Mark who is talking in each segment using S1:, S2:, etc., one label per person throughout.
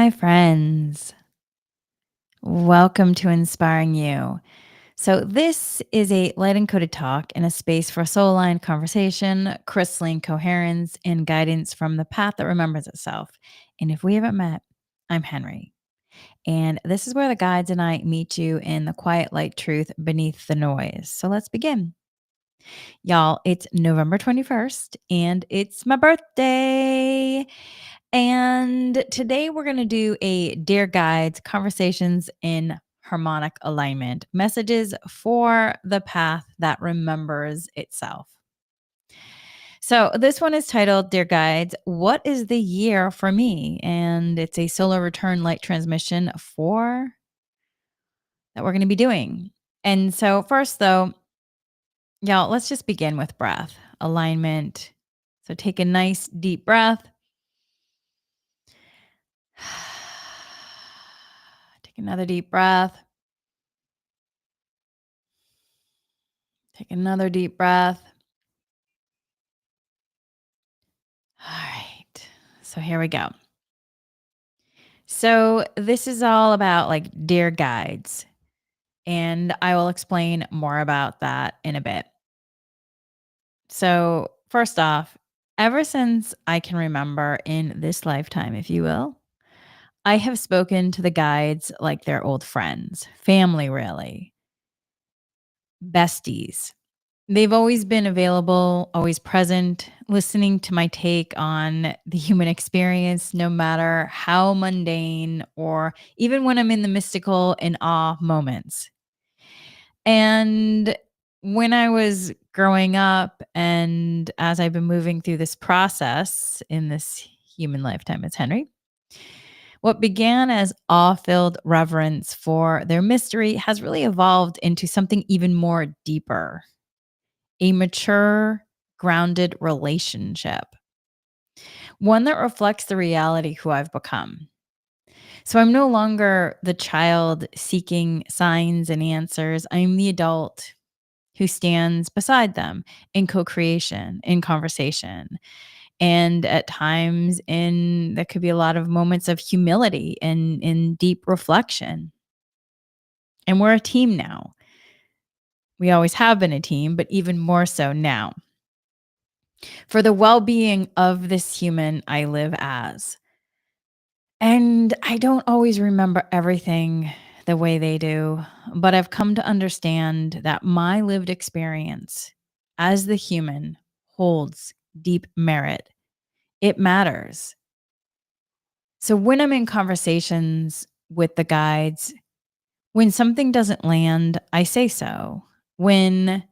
S1: my friends. Welcome to Inspiring You. So, this is a light and coded talk in a space for soul aligned conversation, crystalline coherence, and guidance from the path that remembers itself. And if we haven't met, I'm Henry. And this is where the guides and I meet you in the quiet light truth beneath the noise. So, let's begin. Y'all, it's November 21st and it's my birthday. And today we're going to do a Dear Guides Conversations in Harmonic Alignment Messages for the Path That Remembers Itself. So, this one is titled Dear Guides, What is the Year for Me? And it's a solar return light transmission for that we're going to be doing. And so, first, though, y'all, let's just begin with breath, alignment. So, take a nice deep breath. Take another deep breath. Take another deep breath. All right. So here we go. So this is all about like dear guides, and I will explain more about that in a bit. So, first off, ever since I can remember in this lifetime, if you will, I have spoken to the guides like they're old friends, family, really, besties. They've always been available, always present, listening to my take on the human experience, no matter how mundane or even when I'm in the mystical and awe moments. And when I was growing up, and as I've been moving through this process in this human lifetime as Henry, what began as awe filled reverence for their mystery has really evolved into something even more deeper, a mature, grounded relationship, one that reflects the reality who I've become. So I'm no longer the child seeking signs and answers. I'm the adult who stands beside them in co-creation, in conversation. And at times in there could be a lot of moments of humility and in deep reflection. And we're a team now. We always have been a team, but even more so now, for the well being of this human I live as. And I don't always remember everything the way they do, but I've come to understand that my lived experience as the human holds deep merit. It matters. So when I'm in conversations with the guides, when something doesn't land, I say so. When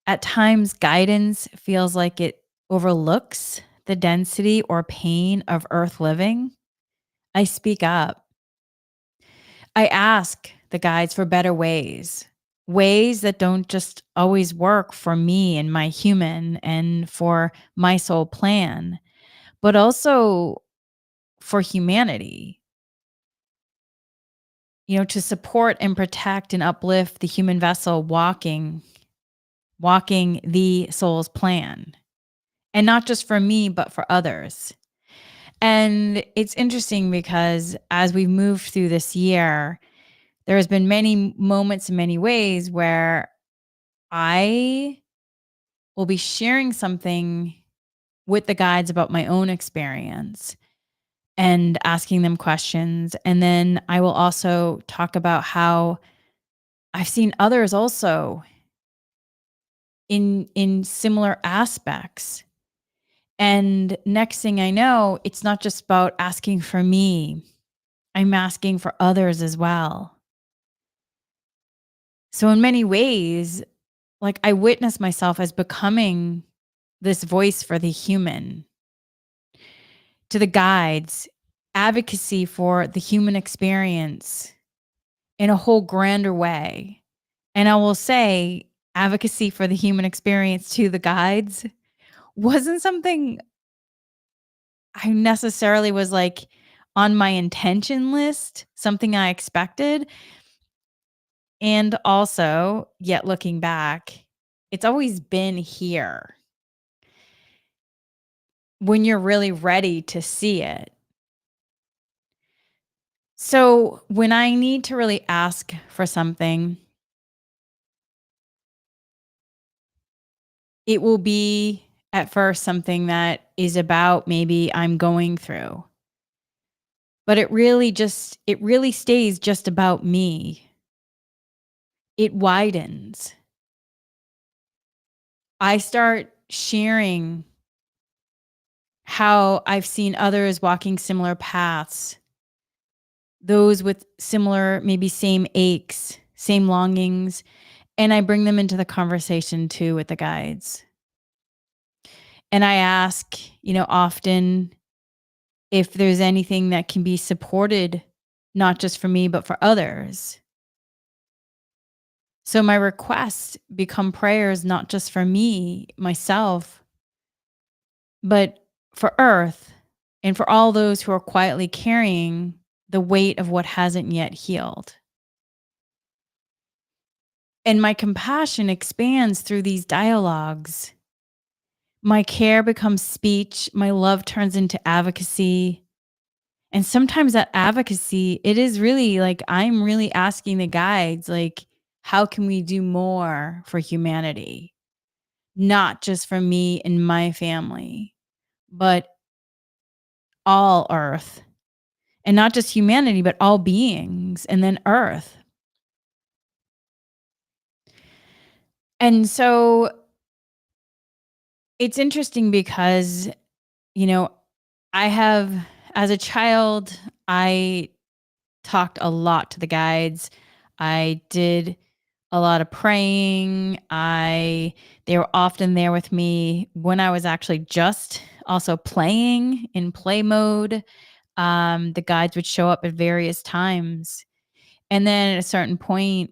S1: at times guidance feels like it overlooks the density or pain of earth living, I speak up. I ask the guides for better ways, ways that don't just always work for me and my human and for my soul plan, but also for humanity, to support and protect and uplift the human vessel walking the soul's plan. And not just for me, but for others. And it's interesting because as we've moved through this year, there has been many moments in many ways where I will be sharing something with the guides about my own experience and asking them questions. And then I will also talk about how I've seen others also in similar aspects. And next thing I know, it's not just about asking for me. I'm asking for others as well. So in many ways, like I witness myself as becoming this voice for the human, to the guides, advocacy for the human experience in a whole grander way. And I will say, advocacy for the human experience to the guides wasn't something I necessarily was like on my intention list, something I expected. And also, yet looking back, it's always been here when you're really ready to see it. So when I need to really ask for something, it will be at first something that is about maybe I'm going through, but it really stays just about me. It widens. I start sharing how I've seen others walking similar paths, those with similar, maybe same aches, same longings, and I bring them into the conversation too with the guides. And I ask, often if there's anything that can be supported, not just for me, but for others. So my requests become prayers, not just for me, myself, but for Earth and for all those who are quietly carrying the weight of what hasn't yet healed. And my compassion expands through these dialogues. My care becomes speech, my love turns into advocacy. And sometimes that advocacy, it is really like I'm really asking the guides, like, how can we do more for humanity? Not just for me and my family, but all Earth. And not just humanity, but all beings, and then Earth. And so it's interesting because, you know, I have, as a child, I talked a lot to the guides. I did a lot of praying. They were often there with me when I was actually just also playing in play mode. The guides would show up at various times. And then at a certain point,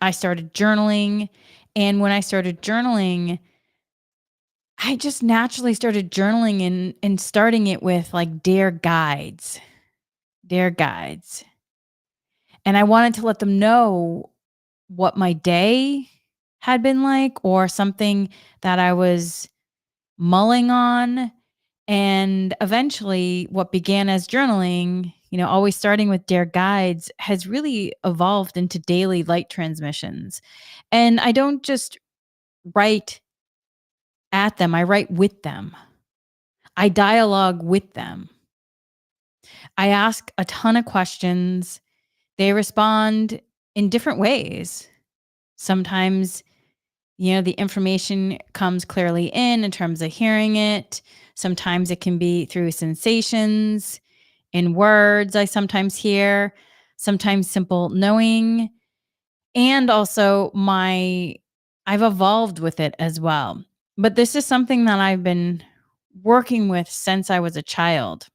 S1: I started journaling. And when I started journaling, I just naturally started journaling and starting it with like dear guides. And I wanted to let them know what my day had been like or something that I was mulling on. And eventually, what began as journaling, always starting with Dear Guides, has really evolved into daily light transmissions. And I don't just write at them, I write with them. I dialogue with them. I ask a ton of questions. They respond in different ways. Sometimes, the information comes clearly in terms of hearing it. Sometimes it can be through sensations, in words I sometimes hear, sometimes simple knowing, and also I've evolved with it as well. But this is something that I've been working with since I was a child.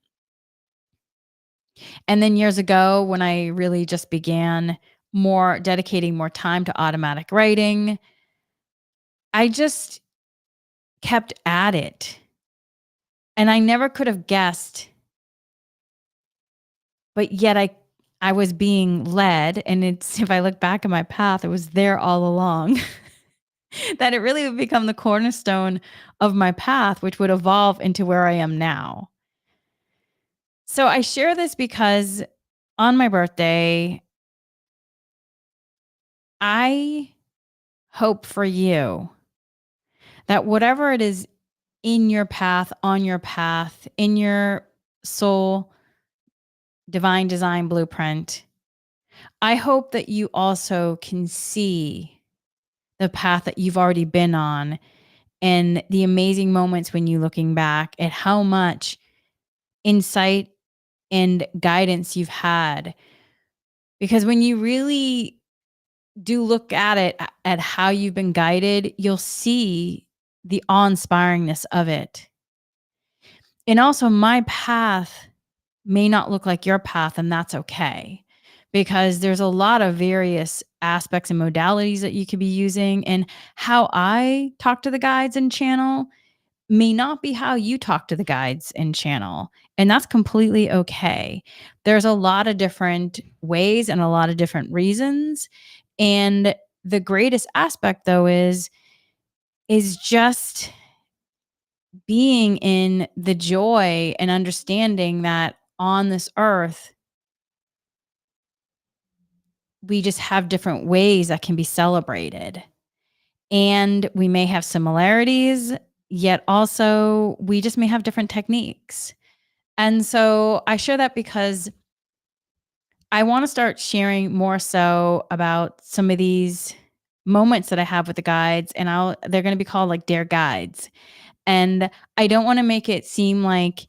S1: And then years ago, when I really just began more dedicating more time to automatic writing, I just kept at it. And I never could have guessed, but yet I was being led, and it's if I look back at my path, it was there all along. That it really would become the cornerstone of my path, which would evolve into where I am now. So I share this because on my birthday, I hope for you that whatever it is in your path, on your path, in your soul divine design blueprint, I hope that you also can see the path that you've already been on and the amazing moments when you looking back at how much insight and guidance you've had. Because when you really do look at it, at how you've been guided, you'll see the awe-inspiringness of it. And also, my path may not look like your path, and that's okay. Because there's a lot of various aspects and modalities that you could be using. And how I talk to the guides and channel may not be how you talk to the guides and channel. And that's completely okay. There's a lot of different ways and a lot of different reasons. And the greatest aspect though is just being in the joy and understanding that on this earth, we just have different ways that can be celebrated. And we may have similarities, yet also we just may have different techniques. And so I share that because I want to start sharing more so about some of these moments that I have with the guides, and they're going to be called like Dare Guides. And I don't want to make it seem like,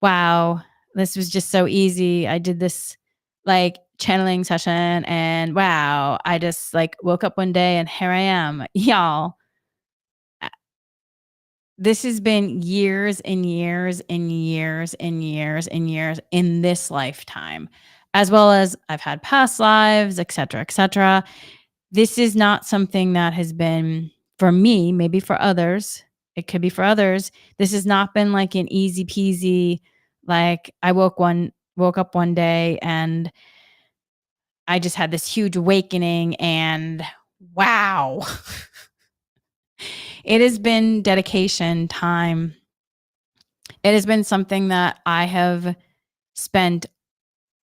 S1: wow, this was just so easy. I did this like channeling session and wow, I just like woke up one day and here I am. Y'all, this has been years and years and years and years and years in this lifetime, as well as I've had past lives, et cetera, et cetera. This is not something that has been for me, maybe for others. It could be for others. This has not been like an easy peasy, like I woke up one day and I just had this huge awakening and wow. It has been dedication, time. It has been something that I have spent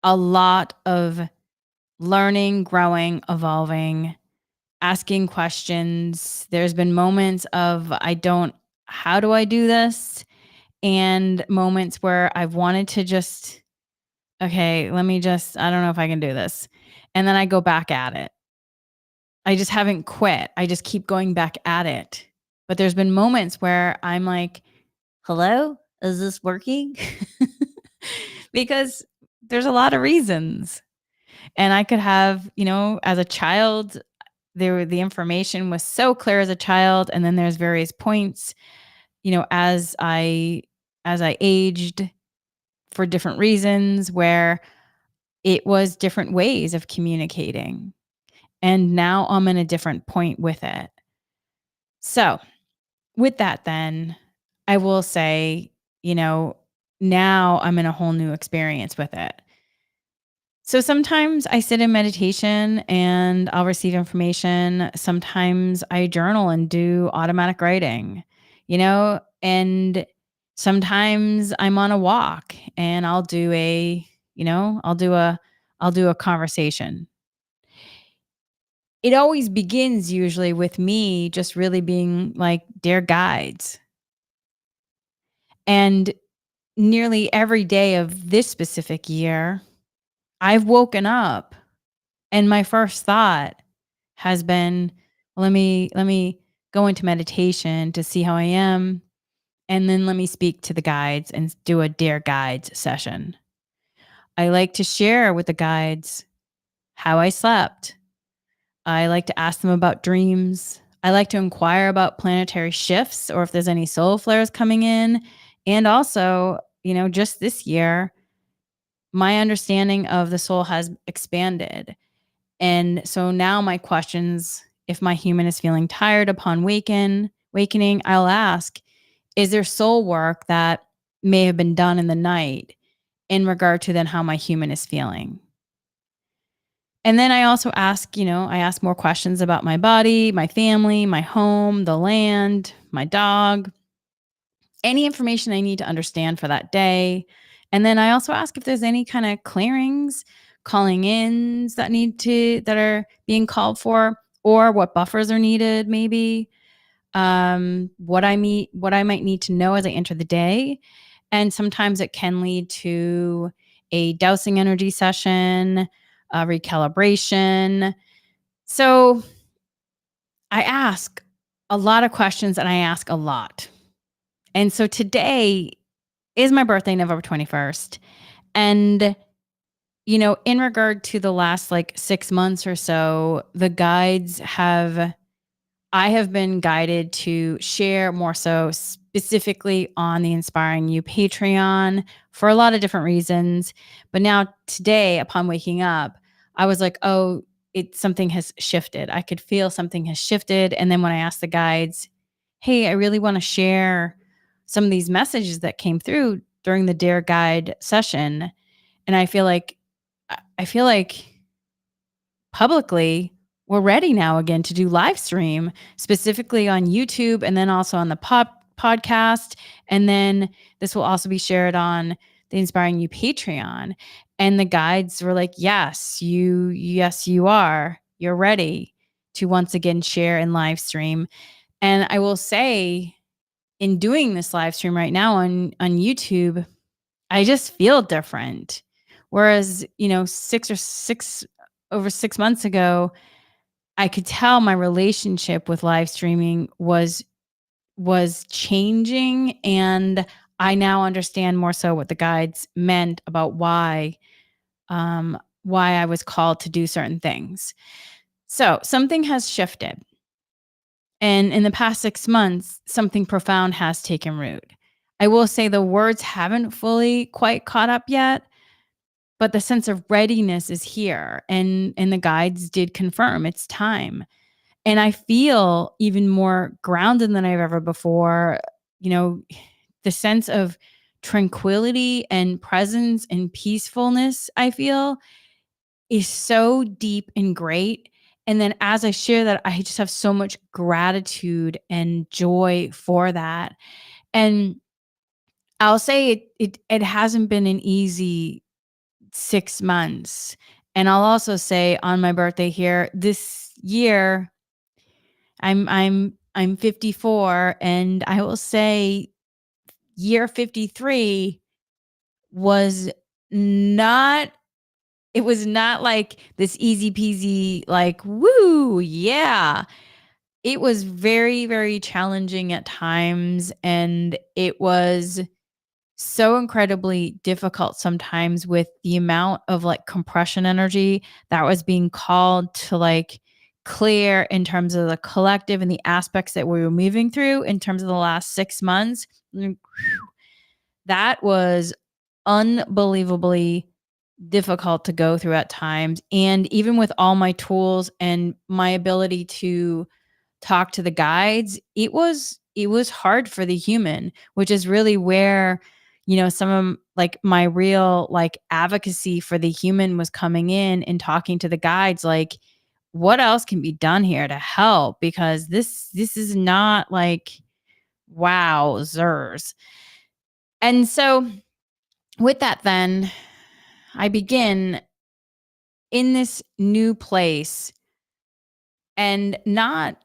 S1: a lot of learning, growing, evolving, asking questions. There's been moments of how do I do this? And moments where I've wanted to just, okay, I don't know if I can do this. And then I go back at it. I just haven't quit. I just keep going back at it. But there's been moments where I'm like, hello, is this working? Because there's a lot of reasons. And I could have, as a child, the information was so clear as a child. And then there's various points, as I aged for different reasons where it was different ways of communicating. And now I'm in a different point with it. So with that, then I will say, now I'm in a whole new experience with it. So sometimes I sit in meditation and I'll receive information. Sometimes I journal and do automatic writing, and sometimes I'm on a walk and I'll do a conversation. It always begins usually with me just really being like their guides. And nearly every day of this specific year, I've woken up and my first thought has been, well, let me go into meditation to see how I am. And then let me speak to the guides and do a Dare Guides session. I like to share with the guides how I slept. I like to ask them about dreams. I like to inquire about planetary shifts or if there's any solar flares coming in. And also, just this year, my understanding of the soul has expanded. And so now my questions, if my human is feeling tired upon wakening, I'll ask, is there soul work that may have been done in the night in regard to then how my human is feeling? And then I also ask, I ask more questions about my body, my family, my home, the land, my dog, any information I need to understand for that day. And then I also ask if there's any kind of clearings, calling ins that are being called for, or what buffers are needed, maybe. What I might need to know as I enter the day. And sometimes it can lead to a dowsing energy session, a recalibration. So I ask a lot of questions and I ask a lot. And so today is my birthday, November 21st. And, in regard to the last like 6 months or so, I have been guided to share more so specifically on the Inspiring You Patreon for a lot of different reasons. But now today, upon waking up, I was like, oh, something has shifted. I could feel something has shifted. And then when I asked the guides, hey, I really want to share some of these messages that came through during the Dare Guide session. And I feel like publicly we're ready now again to do live stream specifically on YouTube and then also on the podcast. And then this will also be shared on the Inspiring You Patreon. And the guides were like, yes, you are. You're ready to once again share and live stream. And I will say, in doing this live stream right now on YouTube, I just feel different. Whereas, 6 months ago, I could tell my relationship with live streaming was changing, and I now understand more so what the guides meant about why I was called to do certain things. So, something has shifted, and in the past 6 months, something profound has taken root. I will say the words haven't fully quite caught up yet, but the sense of readiness is here, and the guides did confirm it's time. And I feel even more grounded than I've ever before. You know, the sense of tranquility and presence and peacefulness I feel is so deep and great. And then as I share that, I just have so much gratitude and joy for that. And I'll say it hasn't been an easy 6 months. And I'll also say on my birthday here this year, I'm 54, and I will say year 53 was not it was not like this easy peasy, like, woo, yeah. It was very, very challenging at times, and it was so incredibly difficult sometimes with the amount of like compression energy that was being called to like clear in terms of the collective and the aspects that we were moving through in terms of the last 6 months. That was unbelievably difficult to go through at times. And even with all my tools and my ability to talk to the guides, it was hard for the human, which is really where, some of like my real like advocacy for the human was coming in and talking to the guides like what else can be done here to help, because this is not like wowzers. And so with that, then I begin in this new place, and not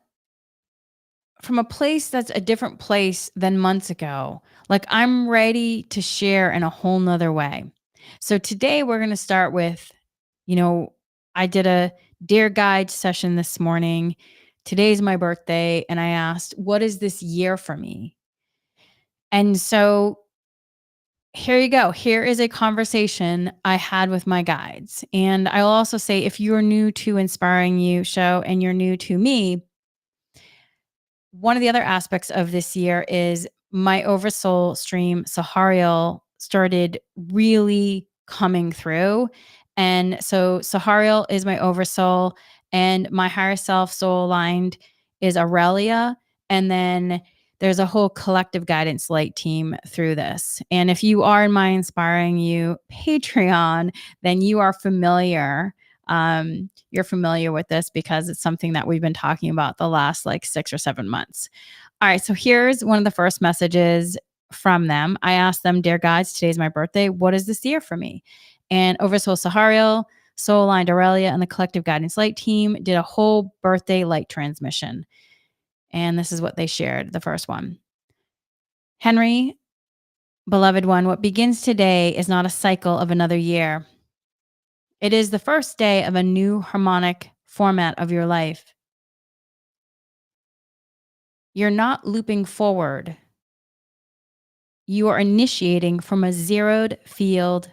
S1: from a place that's a different place than months ago. Like I'm ready to share in a whole nother way. So today we're going to start with, you know, I did a Dear Guide session this morning. Today's my birthday. And I asked, what is this year for me? And so here you go. Here is a conversation I had with my guides. And I'll also say, if you're new to Inspiring You show and you're new to me, one of the other aspects of this year is my oversoul stream Sahariel started really coming through. And so Sahariel is my oversoul, and my higher self soul aligned is Aurelia. And then there's a whole collective guidance light team through this. And if you are in my Inspiring You Patreon, then you are familiar. You're familiar with this because it's something that we've been talking about the last like 6 or 7 months. All right, so here's one of the first messages from them. I asked them, Dear guides, today's my birthday. What is this year for me? And Oversoul Sahariel, Soul Aligned Aurelia, and the Collective Guidance Light team did a whole birthday light transmission. And this is what they shared, the first one. Henri, beloved one, what begins today is not a cycle of another year. It is the first day of a new harmonic format of your life. You're not looping forward. You are initiating from a zeroed field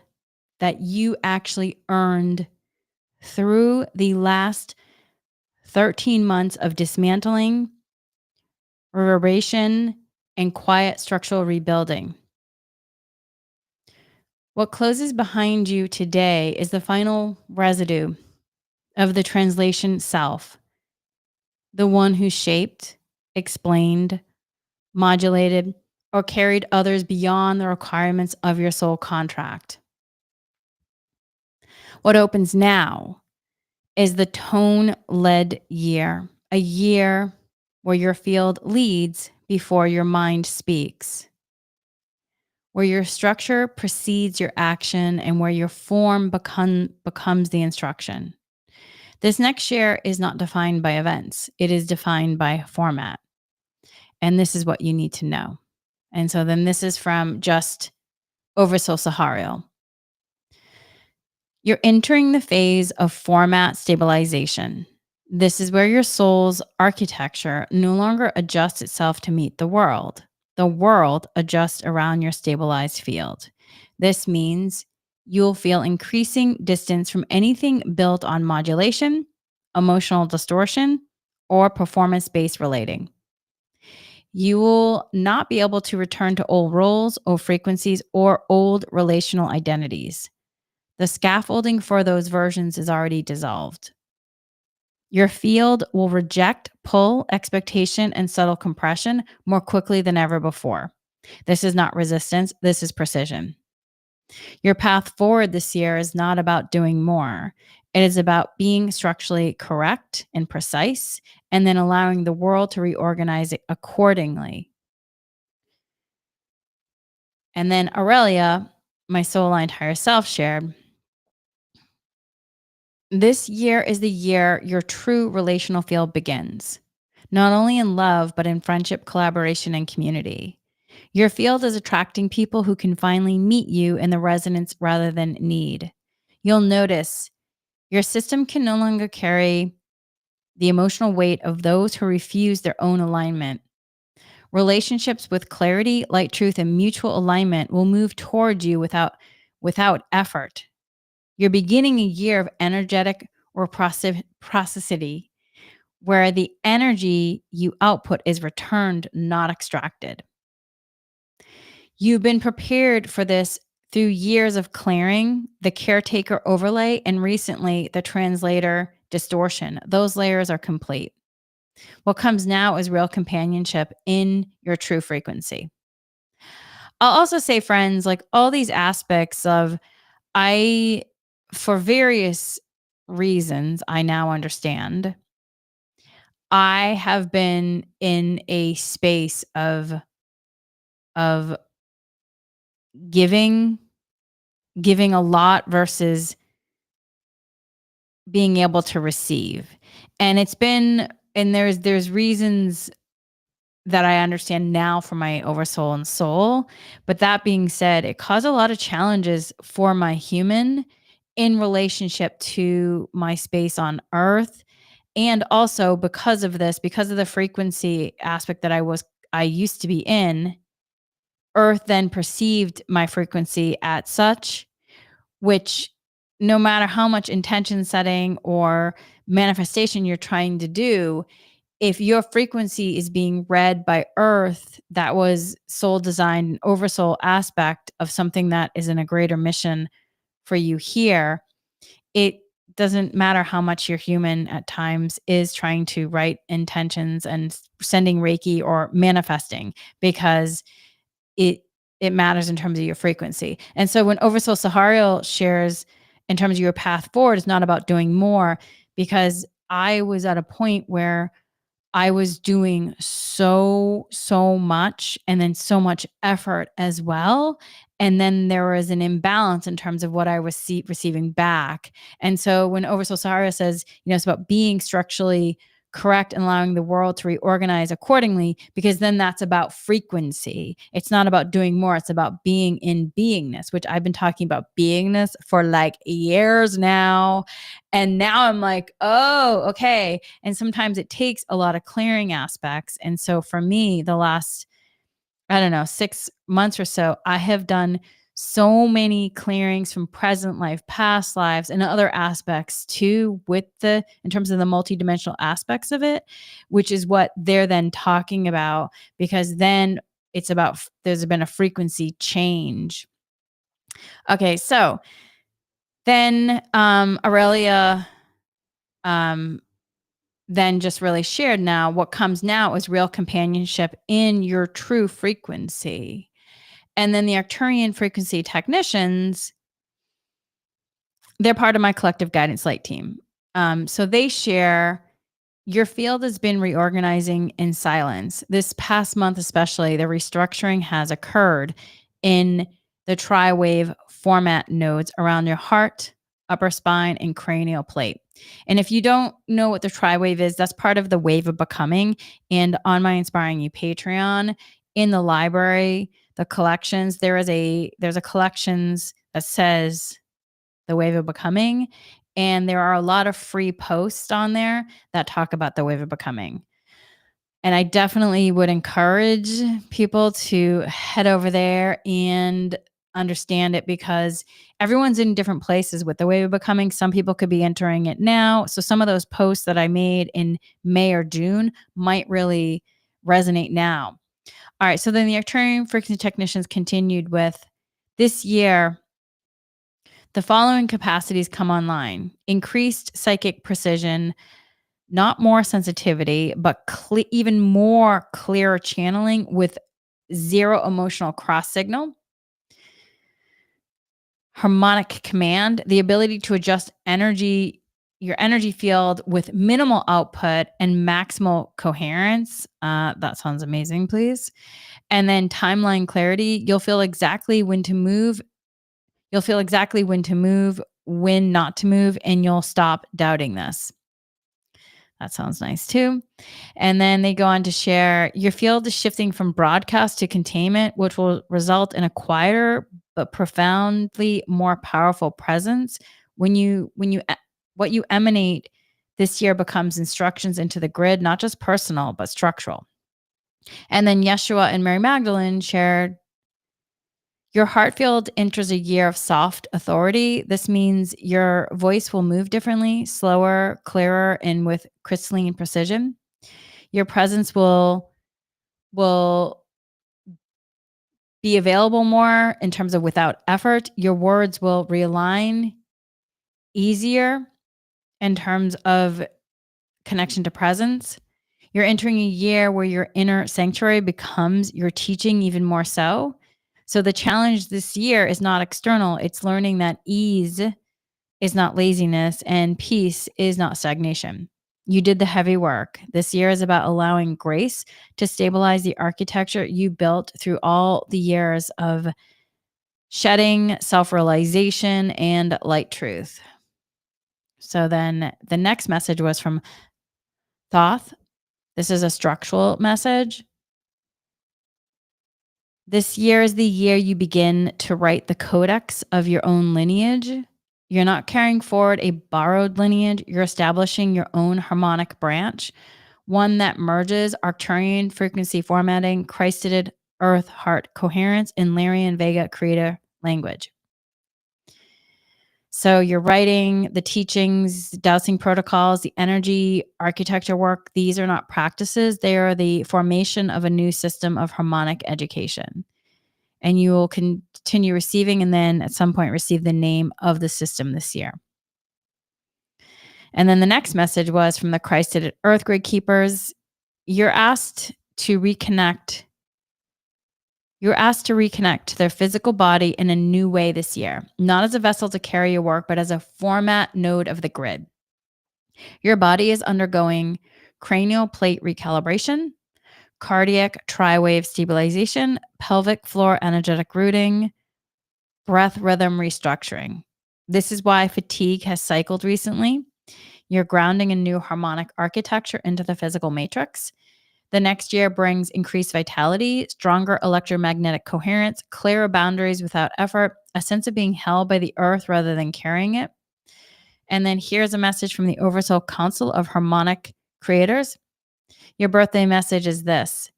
S1: that you actually earned through the last 13 months of dismantling, reverberation, and quiet structural rebuilding. What closes behind you today is the final residue of the translation self, the one who shaped, explained, modulated, or carried others beyond the requirements of your soul contract. What opens now is the tone-led year, a year where your field leads before your mind speaks, where your structure precedes your action and where your form becomes the instruction. This next year is not defined by events, it is defined by format. And this is what you need to know. And so then this is from just Oversoul Sahariel. You're entering the phase of format stabilization. This is where your soul's architecture no longer adjusts itself to meet the world. The world adjusts around your stabilized field. This means you'll feel increasing distance from anything built on modulation, emotional distortion, or performance based relating. You will not be able to return to old roles, old frequencies, or old relational identities. The scaffolding for those versions is already dissolved. Your field will reject pull, expectation, and subtle compression more quickly than ever before. This is not resistance, this is precision. Your path forward this year is not about doing more. It is about being structurally correct and precise, and then allowing the world to reorganize it accordingly. And then Aurelia, my soul aligned higher self, shared, this year is the year your true relational field begins, not only in love, but in friendship, collaboration, and community. Your field is attracting people who can finally meet you in the resonance rather than need. You'll notice your system can no longer carry the emotional weight of those who refuse their own alignment. Relationships with clarity, light, truth, and mutual alignment will move toward you without effort. You're beginning a year of energetic reciprocity where the energy you output is returned, not extracted. You've been prepared for this through years of clearing, the caretaker overlay, and recently the translator distortion. Those layers are complete. What comes now is real companionship in your true frequency. I'll also say, friends, like all these aspects of I, for various reasons, I now understand. I have been in a space of giving a lot versus being able to receive. And it's been and there's reasons that I understand now for my oversoul and soul. But that being said, it caused a lot of challenges for my human in relationship to my space on earth. And also because of this, because of the frequency aspect that I used to be in, earth then perceived my frequency at such, which no matter how much intention setting or manifestation you're trying to do, if your frequency is being read by earth that was soul designed an oversoul aspect of something that is in a greater mission for you here, it doesn't matter how much your human at times is trying to write intentions and sending reiki or manifesting, because it it matters in terms of your frequency. And so when Oversoul Sahariel shares in terms of your path forward, it's not about doing more, because I was at a point where I was doing so much and then so much effort as well. And then there was an imbalance in terms of what I was receiving back. And so when Oversoul Sahara says, it's about being structurally correct and allowing the world to reorganize accordingly, because then that's about frequency. It's not about doing more. It's about being in beingness, which I've been talking about beingness for like years now. And now I'm like, oh, okay. And sometimes it takes a lot of clearing aspects. And so for me, the last, I don't know, 6 months or so, I have done so many clearings from present life, past lives, and other aspects too, in terms of the multidimensional aspects of it, which is what they're then talking about, because then it's about, there's been a frequency change. Okay. So then, Aurelia, then just really shared now what comes now is real companionship in your true frequency. And then the Arcturian frequency technicians, they're part of my collective guidance light team. So they share, your field has been reorganizing in silence. This past month, especially, the restructuring has occurred in the tri-wave format nodes around your heart, upper spine, and cranial plate. And if you don't know what the tri-wave is, that's part of the wave of becoming. And on my Inspiring You Patreon, in the library, the collections, there's a collections that says the wave of becoming. And there are a lot of free posts on there that talk about the wave of becoming. And I definitely would encourage people to head over there and understand it, because everyone's in different places with the wave of becoming. Some people could be entering it now. So some of those posts that I made in May or June might really resonate now. All right. So then the Arcturian frequency technicians continued with, this year, the following capacities come online: increased psychic precision, not more sensitivity, but even more clearer channeling with zero emotional cross signal. Harmonic command, the ability to adjust your energy field with minimal output and maximal coherence. That sounds amazing, please. And then timeline clarity, you'll feel exactly when to move. You'll feel exactly when to move, when not to move, and you'll stop doubting this. That sounds nice too. And then they go on to share, your field is shifting from broadcast to containment, which will result in a quieter but profoundly more powerful presence. What you emanate this year becomes instructions into the grid, not just personal, but structural. And then Yeshua and Mary Magdalene shared, your heart field enters a year of soft authority. This means your voice will move differently, slower, clearer, and with crystalline precision. Your presence will be available more in terms of without effort. Your words will realign easier in terms of connection to presence. You're entering a year where your inner sanctuary becomes your teaching even more so. So the challenge this year is not external. It's learning that ease is not laziness and peace is not stagnation. You did the heavy work. This year is about allowing grace to stabilize the architecture you built through all the years of shedding, self-realization, and light truth. So then the next message was from Thoth. This is a structural message. This year is the year you begin to write the codex of your own lineage. You're not carrying forward a borrowed lineage. You're establishing your own harmonic branch, one that merges Arcturian frequency formatting, Christed Earth Heart coherence, and Lyrian Vega creator language. So you're writing the teachings, dowsing protocols, the energy architecture work. These are not practices. They are the formation of a new system of harmonic education. And you will continue receiving, and then at some point receive the name of the system this year. And then the next message was from the Christed Earth Grid Keepers. You're asked to reconnect to their physical body in a new way this year, not as a vessel to carry your work, but as a format node of the grid. Your body is undergoing cranial plate recalibration, cardiac tri-wave stabilization, pelvic floor energetic rooting, breath rhythm restructuring. This is why fatigue has cycled recently. You're grounding a new harmonic architecture into the physical matrix. The next year brings increased vitality, stronger electromagnetic coherence, clearer boundaries without effort, a sense of being held by the earth rather than carrying it. And then here's a message from the Oversoul Council of Harmonic Creators. Your birthday message is this: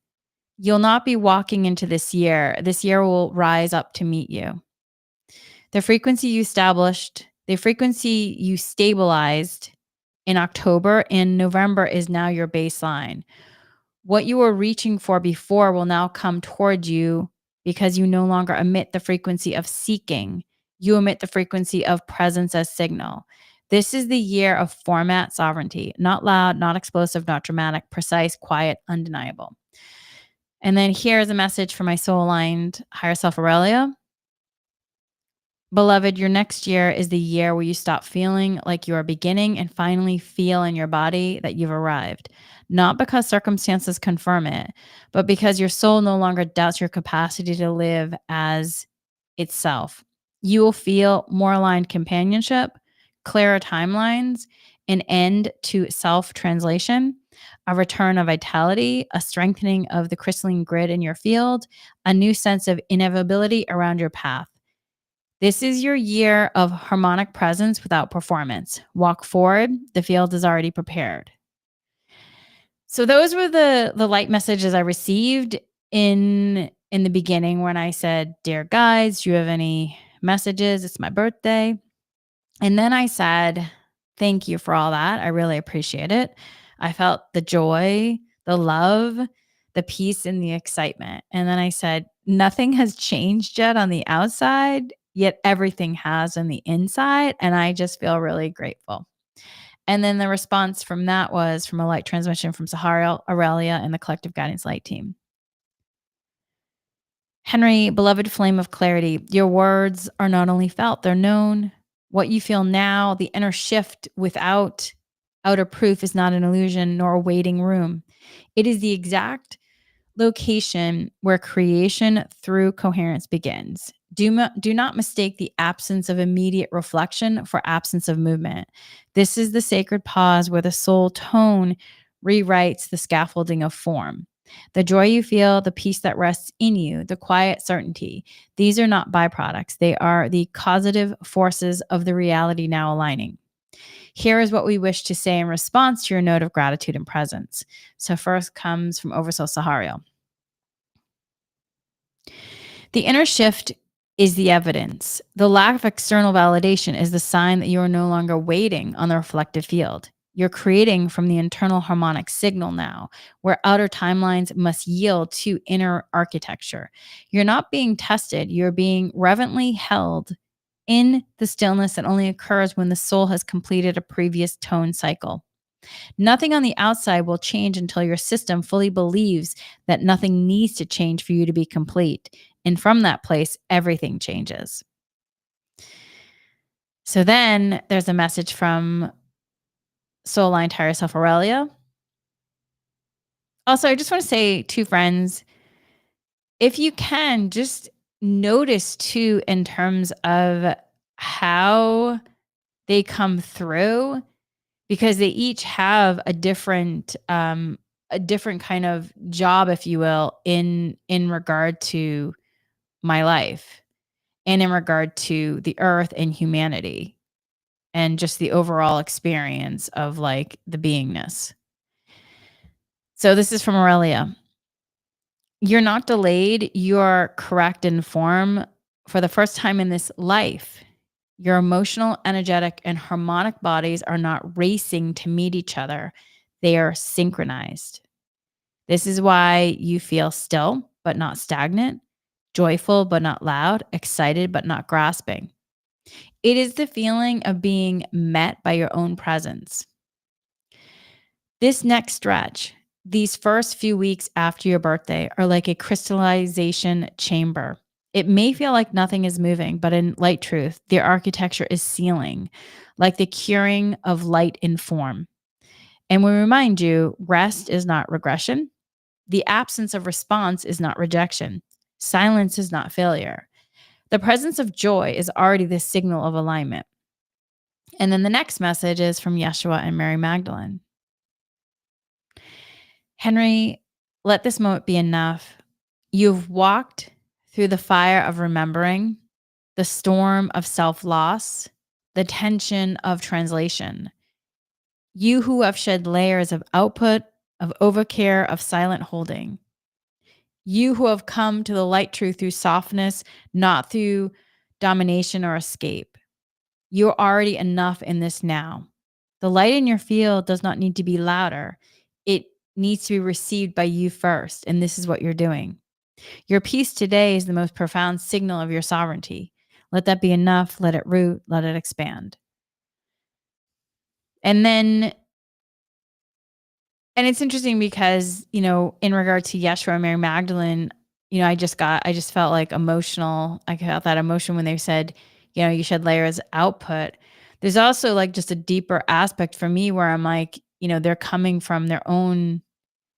S1: you'll not be walking into this year. This year will rise up to meet you. The frequency you stabilized in October and November is now your baseline. What you were reaching for before will now come toward you because you no longer emit the frequency of seeking. You emit the frequency of presence as signal. This is the year of format sovereignty, not loud, not explosive, not dramatic, precise, quiet, undeniable. And then here's a message for my soul aligned higher self Aurelia. Beloved, your next year is the year where you stop feeling like you are beginning and finally feel in your body that you've arrived. Not because circumstances confirm it, but because your soul no longer doubts your capacity to live as itself. You will feel more aligned companionship, clearer timelines, an end to self translation, a return of vitality, a strengthening of the crystalline grid in your field, a new sense of inevitability around your path. This is your year of harmonic presence without performance. Walk forward. The field is already prepared. So those were the light messages I received in the beginning when I said, "Dear guides, do you have any messages? It's my birthday." And then I said, "Thank you for all that. I really appreciate it." I felt the joy, the love, the peace, and the excitement. And then I said, "Nothing has changed yet on the outside, yet everything has on the inside. And I just feel really grateful." And then the response from that was from a light transmission from Sahara, Aurelia, and the Collective Guidance Light team. Henri, beloved flame of clarity, your words are not only felt, they're known. What you feel now, the inner shift without outer proof, is not an illusion nor a waiting room. It is the exact location where creation through coherence begins. Do not mistake the absence of immediate reflection for absence of movement. This is the sacred pause where the soul tone rewrites the scaffolding of form. The joy you feel, the peace that rests in you, the quiet certainty, these are not byproducts. They are the causative forces of the reality now aligning. Here is what we wish to say in response to your note of gratitude and presence. So, first comes from Oversoul Sahariel. The inner shift is the evidence. The lack of external validation is the sign that you are no longer waiting on the reflective field. You're creating from the internal harmonic signal now, where outer timelines must yield to inner architecture. You're not being tested, you're being reverently held in the stillness that only occurs when the soul has completed a previous tone cycle. Nothing on the outside will change until your system fully believes that nothing needs to change for you to be complete. And from that place, everything changes. So then there's a message from Soul Aligned Higher Self Aurelia. Also, I just want to say to friends, if you can, just notice too in terms of how they come through, because they each have a different kind of job, if you will, in regard to my life and in regard to the earth and humanity and just the overall experience of like the beingness. So this is from Aurelia. You're not delayed. You're correct in form. For the first time in this life, your emotional, energetic, and harmonic bodies are not racing to meet each other. They are synchronized. This is why you feel still, but not stagnant, joyful, but not loud, excited, but not grasping. It is the feeling of being met by your own presence. This next stretch, these first few weeks after your birthday, are like a crystallization chamber. It may feel like nothing is moving, but in light truth, the architecture is sealing, like the curing of light in form. And we remind you, rest is not regression. The absence of response is not rejection. Silence is not failure. The presence of joy is already the signal of alignment. And then the next message is from Yeshua and Mary Magdalene. Henri, let this moment be enough. You've walked through the fire of remembering, the storm of self-loss, the tension of translation. You who have shed layers of output, of overcare, of silent holding. You who have come to the light truth through softness, not through domination or escape. You're already enough in this now. The light in your field does not need to be louder. It needs to be received by you first, and this is what you're doing. Your peace today is the most profound signal of your sovereignty. Let that be enough. Let it root. Let it expand. And then, and it's interesting because, you know, in regard to Yeshua and Mary Magdalene, you know, I just felt like emotional. I felt that emotion when they said, You shed layers output. There's also like just a deeper aspect for me where I'm like, they're coming from their own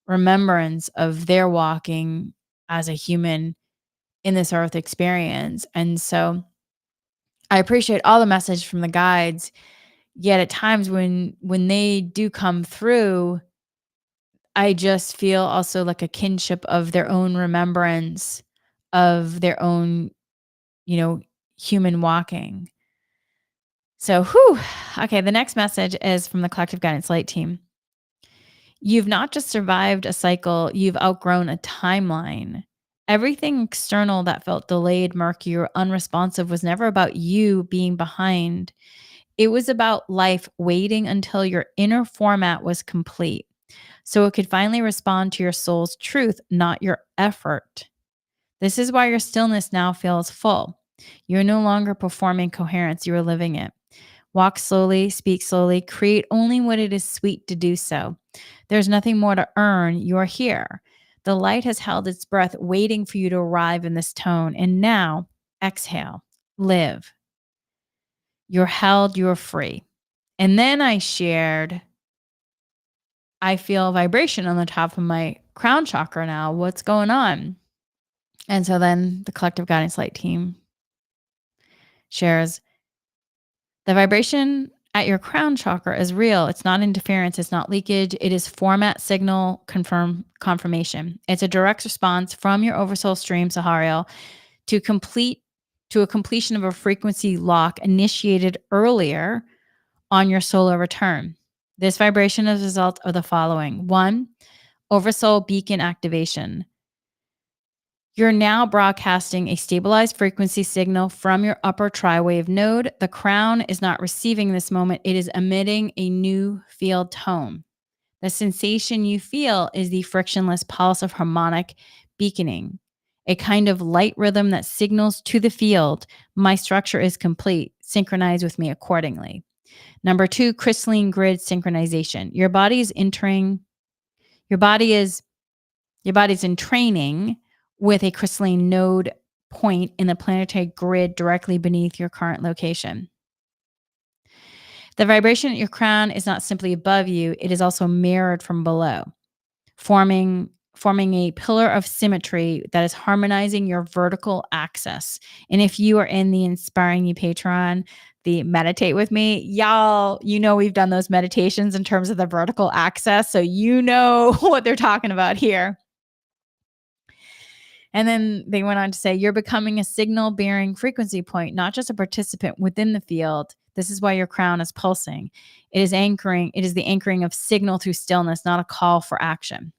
S1: remembrance of their walking as a human in this earth experience. And so I appreciate all the message from the guides. Yet at times when they do come through, I just feel also like a kinship of their own remembrance of their own, you know, human walking. So, whew. Okay, the next message is from the Collective Guidance Light team. You've not just survived a cycle, you've outgrown a timeline. Everything external that felt delayed, murky, or unresponsive was never about you being behind. It was about life waiting until your inner format was complete, so it could finally respond to your soul's truth, not your effort. This is why your stillness now feels full. You're no longer performing coherence, you are living it. Walk slowly, speak slowly, create only when it is sweet to do so. There's nothing more to earn. You're here. The light has held its breath, waiting for you to arrive in this tone. And now, exhale, live. You're held, you're free. And then I shared, I feel vibration on the top of my crown chakra now. What's going on? And so then the Collective Guidance Light team shares, the vibration at your crown chakra is real. It's not interference. It's not leakage. It is format signal confirmation. It's a direct response from your oversoul stream, Sahariel, to a completion of a frequency lock initiated earlier on your solar return. This vibration is a result of the following. 1, oversoul beacon activation. You're now broadcasting a stabilized frequency signal from your upper tri-wave node. The crown is not receiving this moment. It is emitting a new field tone. The sensation you feel is the frictionless pulse of harmonic beaconing, a kind of light rhythm that signals to the field, my structure is complete. Synchronize with me accordingly. Number 2, crystalline grid synchronization. Your body's in training with a crystalline node point in the planetary grid directly beneath your current location. The vibration at your crown is not simply above you, it is also mirrored from below, forming a pillar of symmetry that is harmonizing your vertical axis. And if you are in the Inspiring You Patreon, the Meditate With Me, y'all, we've done those meditations in terms of the vertical axis, so what they're talking about here. And then they went on to say, you're becoming a signal bearing frequency point, not just a participant within the field. This is why your crown is pulsing. It is the anchoring of signal through stillness, not a call for action.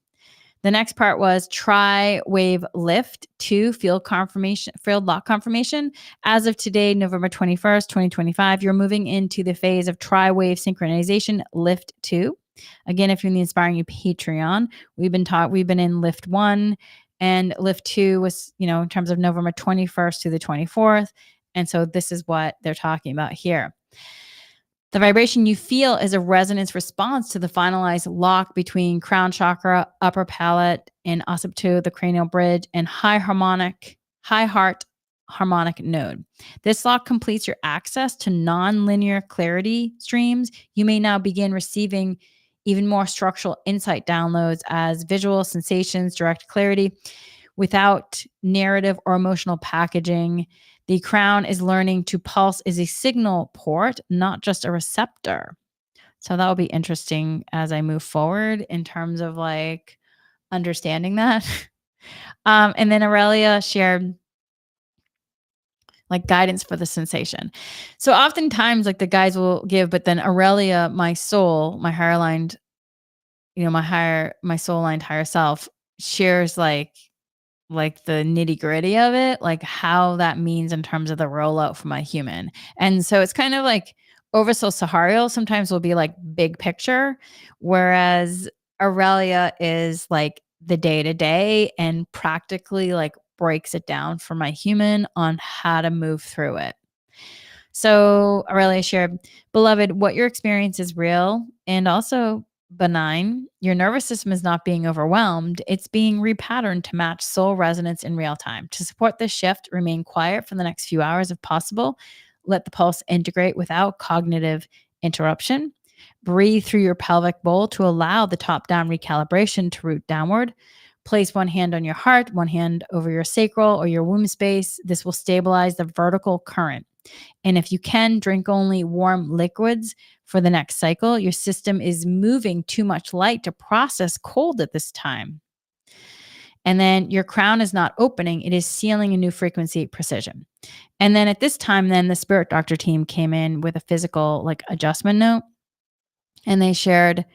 S1: The next part was tri-wave lift 2, field lock confirmation. As of today, November 21st, 2025, you're moving into the phase of tri-wave synchronization lift 2. Again, if you're in the Inspiring You Patreon, we've been in lift 1, and lift 2 was, in terms of November 21st to the 24th. And so this is what they're talking about here. The vibration you feel is a resonance response to the finalized lock between crown chakra, upper palate, and Asaptu, the cranial bridge, and high heart harmonic node. This lock completes your access to non-linear clarity streams. You may now begin receiving even more structural insight downloads as visual sensations, direct clarity, without narrative or emotional packaging. The crown is learning to pulse as a signal port, not just a receptor. So that will be interesting as I move forward in terms of like understanding that. And then Aurelia shared like guidance for the sensation. So oftentimes like the guides will give, but then Aurelia, my soul, my higher aligned, my soul aligned higher self shares like the nitty gritty of it, like how that means in terms of the rollout for my human. And so it's kind of like Oversoul Sahariel sometimes will be like big picture, whereas Aurelia is like the day to day and practically like breaks it down for my human on how to move through it. So Aurelia shared, beloved, what your experience is real and also benign. Your nervous system is not being overwhelmed. It's being repatterned to match soul resonance in real time. To support this shift, remain quiet for the next few hours if possible. Let the pulse integrate without cognitive interruption. Breathe through your pelvic bowl to allow the top down recalibration to root downward. Place one hand on your heart, one hand over your sacral or your womb space. This will stabilize the vertical current. And if you can, drink only warm liquids for the next cycle. Your system is moving too much light to process cold at this time. And then your crown is not opening, it is sealing a new frequency precision. And then at this time, then the spirit doctor team came in with a physical adjustment note, and they shared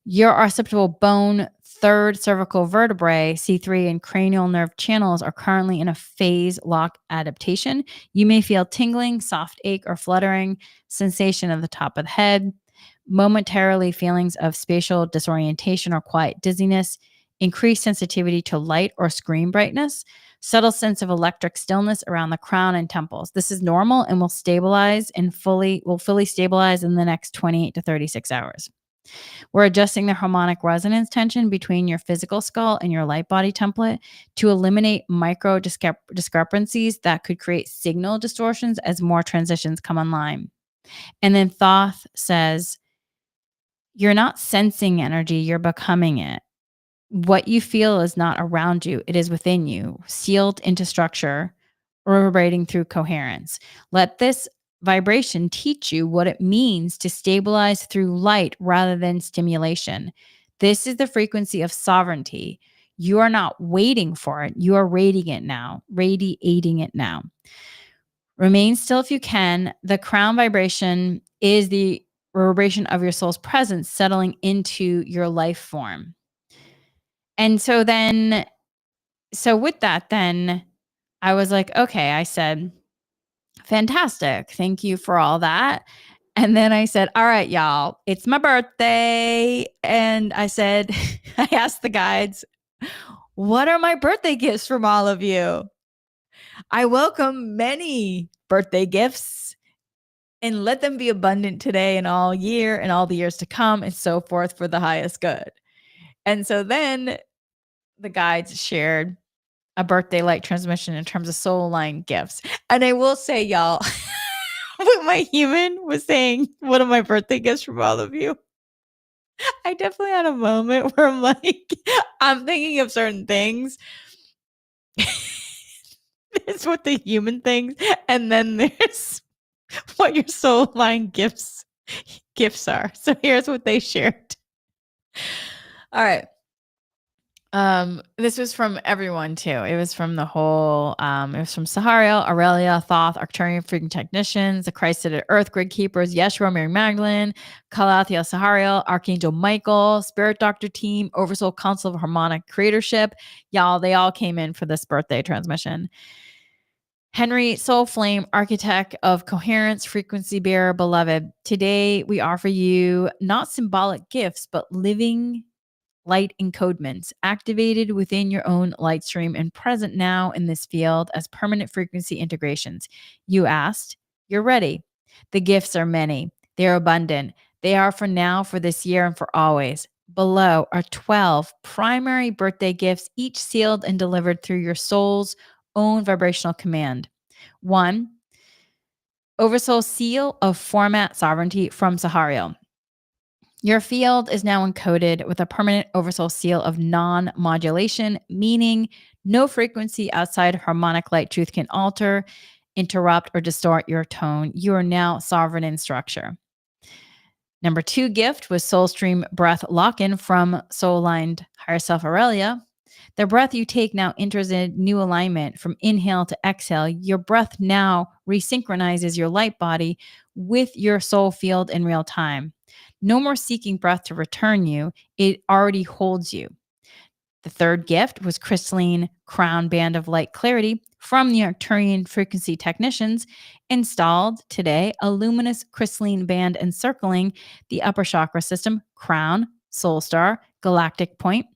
S1: your occipital bone, third cervical vertebrae, C3, and cranial nerve channels are currently in a phase lock adaptation. You may feel tingling, soft ache, or fluttering sensation at the top of the head, momentarily feelings of spatial disorientation or quiet dizziness, increased sensitivity to light or screen brightness, subtle sense of electric stillness around the crown and temples. This is normal and will fully stabilize in the next 28 to 36 hours. We're adjusting the harmonic resonance tension between your physical skull and your light body template to eliminate micro discrepancies that could create signal distortions as more transitions come online. And then Thoth says, you're not sensing energy, you're becoming it. What you feel is not around you, it is within you, sealed into structure, reverberating through coherence. Let this vibration teach you what it means to stabilize through light rather than stimulation. This is the frequency of sovereignty. You are not waiting for it. You are radiating it now. Remain still if you can. The crown vibration is the reverberation of your soul's presence settling into your life form. And so with that, then I was like, okay, I said, fantastic. Thank you for all that. And then I said, all right, y'all, it's my birthday. And I said, I asked the guides, what are my birthday gifts from all of you? I welcome many birthday gifts and let them be abundant today and all year and all the years to come and so forth for the highest good. And so then the guides shared a birthday light transmission in terms of soul line gifts. And I will say, y'all, when my human was saying, what are my birthday gifts from all of you? I definitely had a moment where I'm like, I'm thinking of certain things. There's what the human thinks, and then there's what your soul line gifts are. So here's what they shared. All right. This was from everyone too. It was from the whole, it was from Sahariel, Aurelia, Thoth, Arcturian freaking technicians, the Christ-seated Earth grid keepers, Yeshua, Mary Magdalene, Kalathia, Sahariel, Archangel Michael, Spirit Doctor team, Oversoul Council of Harmonic Creatorship. Y'all, they all came in for this birthday transmission. Henri, Soul Flame, Architect of Coherence, Frequency Bearer, Beloved. Today we offer you not symbolic gifts, but living light encodements activated within your own light stream and present now in this field as permanent frequency integrations. You asked, you're ready. The gifts are many. They are abundant. They are for now, for this year, and for always. Below are 12 primary birthday gifts, each sealed and delivered through your soul's own vibrational command. 1, Oversoul Seal of Format Sovereignty from Sahariel. Your field is now encoded with a permanent oversoul seal of non-modulation, meaning no frequency outside harmonic light truth can alter, interrupt, or distort your tone. You are now sovereign in structure. Number 2 gift was Soul Stream Breath Lock-In from Soul-Aligned Higher Self Aurelia. The breath you take now enters a new alignment from inhale to exhale. Your breath now resynchronizes your light body with your soul field in real time. No more seeking breath to return you. It already holds you. The 3rd gift was Crystalline Crown Band of Light Clarity from the Arcturian Frequency Technicians, installed today, a luminous crystalline band encircling the upper chakra system, crown, soul star, galactic point,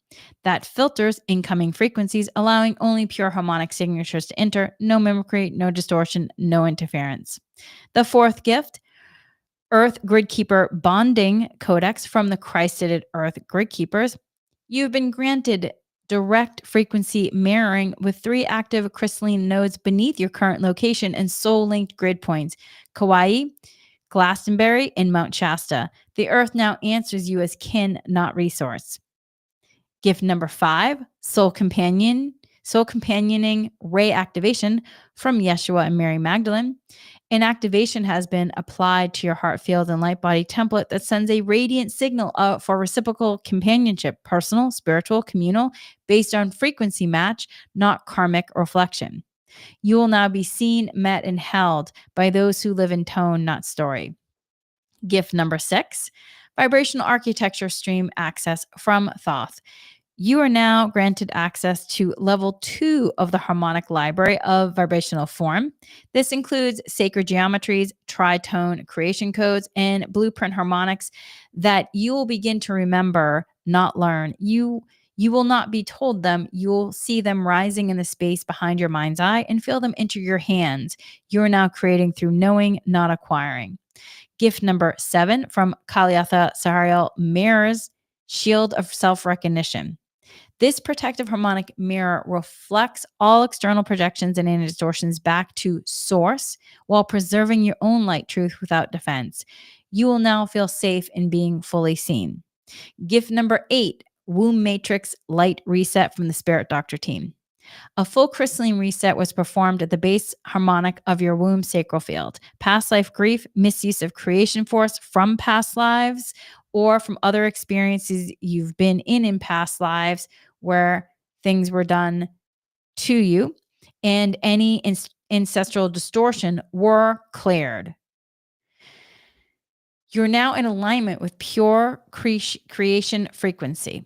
S1: that filters incoming frequencies, allowing only pure harmonic signatures to enter, no mimicry, no distortion, no interference. The 4th gift, Earth Gridkeeper Bonding Codex from the Christ-seated Earth Gridkeepers. You've been granted direct frequency mirroring with 3 active crystalline nodes beneath your current location and soul-linked grid points, Kauai, Glastonbury, and Mount Shasta. The earth now answers you as kin, not resource. Gift number 5, soul companioning ray activation from Yeshua and Mary Magdalene. An activation has been applied to your heart field and light body template that sends a radiant signal for reciprocal companionship, personal, spiritual, communal, based on frequency match, not karmic reflection. You will now be seen, met, and held by those who live in tone, not story. Gift number 6, vibrational architecture stream access from Thoth. You are now granted access to level 2 of the Harmonic Library of Vibrational Form. This includes sacred geometries, tritone creation codes, and blueprint harmonics that you will begin to remember, not learn. You will not be told them. You'll see them rising in the space behind your mind's eye and feel them enter your hands. You are now creating through knowing, not acquiring. Gift number 7 from Kaliatha Sahariel Mirrors, Shield of Self-Recognition. This protective harmonic mirror reflects all external projections and any distortions back to source while preserving your own light truth without defense. You will now feel safe in being fully seen. Gift number 8, Womb Matrix Light Reset from the Spirit Doctor team. A full crystalline reset was performed at the base harmonic of your womb sacral field. Past life grief, misuse of creation force from past lives, or from other experiences you've been in past lives where things were done to you, and any ancestral distortion were cleared. You're now in alignment with pure creation frequency.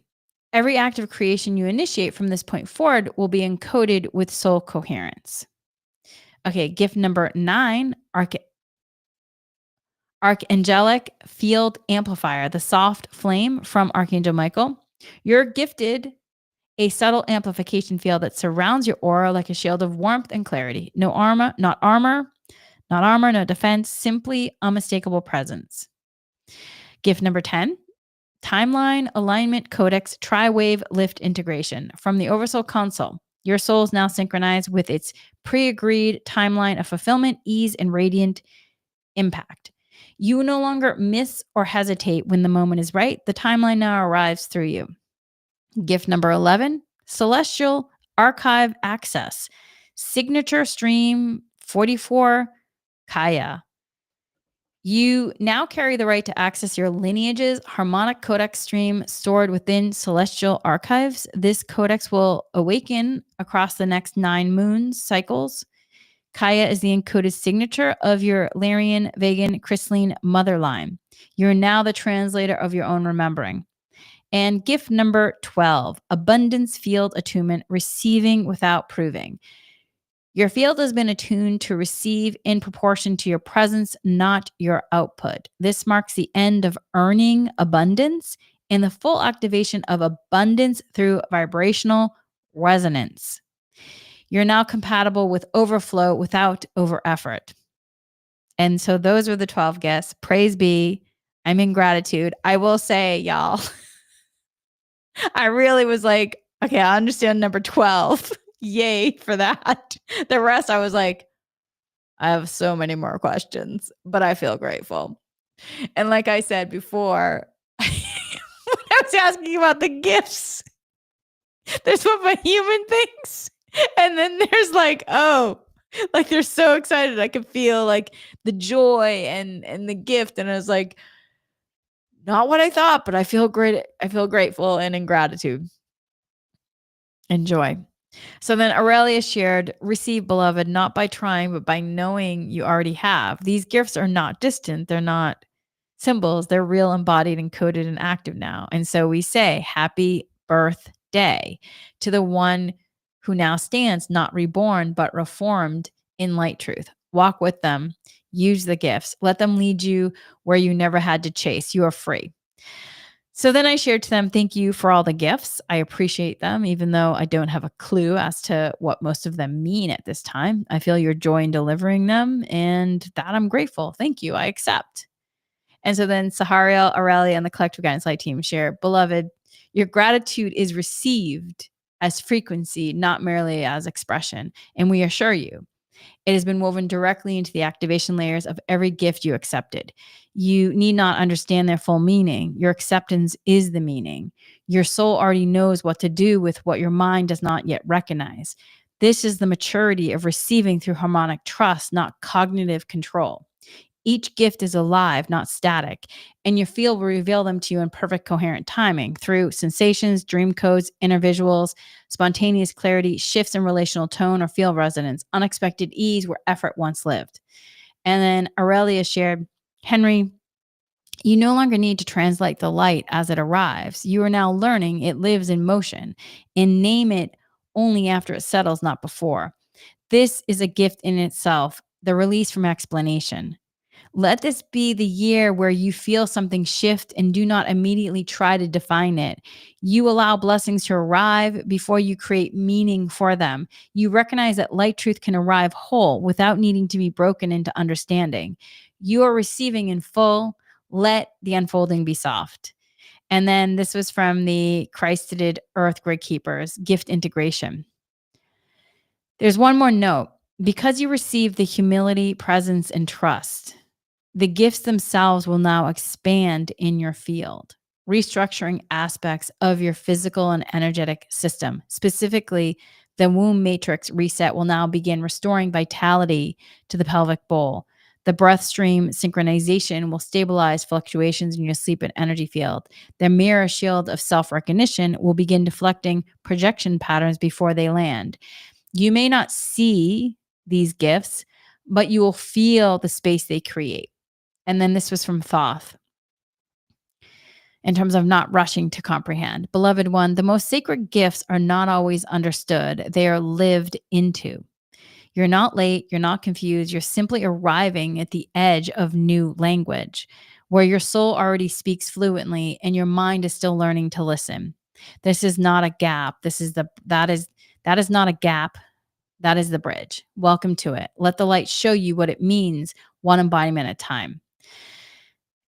S1: Every act of creation you initiate from this point forward will be encoded with soul coherence. Okay, gift number 9, Archangelic Field Amplifier, the soft flame from Archangel Michael. You're gifted a subtle amplification field that surrounds your aura like a shield of warmth and clarity. No armor, no defense, simply unmistakable presence. Gift number 10, Timeline Alignment Codex Tri-Wave Lift Integration from the Oversoul Console. Your soul is now synchronized with its pre-agreed timeline of fulfillment, ease, and radiant impact. You no longer miss or hesitate when the moment is right. The timeline now arrives through you. Gift number 11, Celestial Archive Access, Signature Stream 44 Kaya. You now carry the right to access your lineage's harmonic codex stream stored within celestial archives. This codex will awaken across the next 9 moon cycles. Kaya is the encoded signature of your Lyrian, Vegan, crystalline mother line. You're now the translator of your own remembering. And gift number 12, Abundance Field Attunement, Receiving Without Proving. Your field has been attuned to receive in proportion to your presence, not your output. This marks the end of earning abundance and the full activation of abundance through vibrational resonance. You're now compatible with overflow without over effort. And so those were the 12 gifts. Praise be. I'm in gratitude. I will say, y'all, I really was like, okay, I understand number 12. Yay for that. The rest, I was like, I have so many more questions, but I feel grateful. And like I said before, when I was asking about the gifts, there's what my human thinks. And then there's like, oh, like they're so excited. I could feel like the joy and the gift. And I was like, not what I thought, but I feel great. I feel grateful and in gratitude. Enjoy. So then Aurelia shared, receive, beloved, not by trying, but by knowing you already have. These gifts are not distant. They're not symbols. They're real, embodied, encoded, and active now. And so we say, happy birthday to the one who now stands, not reborn, but reformed in light truth. Walk with them. Use the gifts. Let them lead you where you never had to chase. You are free. So then I shared to them, thank you for all the gifts. I appreciate them, even though I don't have a clue as to what most of them mean at this time. I feel your joy in delivering them, and that I'm grateful. Thank you. I accept. And so then Sahariel, Aurelia, and the Collective Guidance Light team share, beloved, your gratitude is received as frequency, not merely as expression. And we assure you, it has been woven directly into the activation layers of every gift you accepted. You need not understand their full meaning. Your acceptance is the meaning. Your soul already knows what to do with what your mind does not yet recognize. This is the maturity of receiving through harmonic trust, not cognitive control. Each gift is alive, not static, and your field will reveal them to you in perfect coherent timing through sensations, dream codes, inner visuals, spontaneous clarity, shifts in relational tone or field resonance, unexpected ease where effort once lived. And then Aurelia shared, Henri, you no longer need to translate the light as it arrives. You are now learning it lives in motion, and name it only after it settles, not before. This is a gift in itself, the release from explanation. Let this be the year where you feel something shift and do not immediately try to define it. You allow blessings to arrive before you create meaning for them. You recognize that light truth can arrive whole without needing to be broken into understanding. You are receiving in full. Let the unfolding be soft. And then this was from the Christed Earth Grid Keepers gift integration. There's one more note. Because you receive the humility, presence, and trust, the gifts themselves will now expand in your field, restructuring aspects of your physical and energetic system. Specifically, the womb matrix reset will now begin restoring vitality to the pelvic bowl. The breath stream synchronization will stabilize fluctuations in your sleep and energy field. The mirror shield of self recognition will begin deflecting projection patterns before they land. You may not see these gifts, but you will feel the space they create. And then this was from Thoth in terms of not rushing to comprehend. Beloved one, the most sacred gifts are not always understood, they are lived into. You're not late, you're not confused, you're simply arriving at the edge of new language where your soul already speaks fluently and your mind is still learning to listen. This is not a gap. That is not a gap. That is the bridge. Welcome to it. Let the light show you what it means, one embodiment at a time.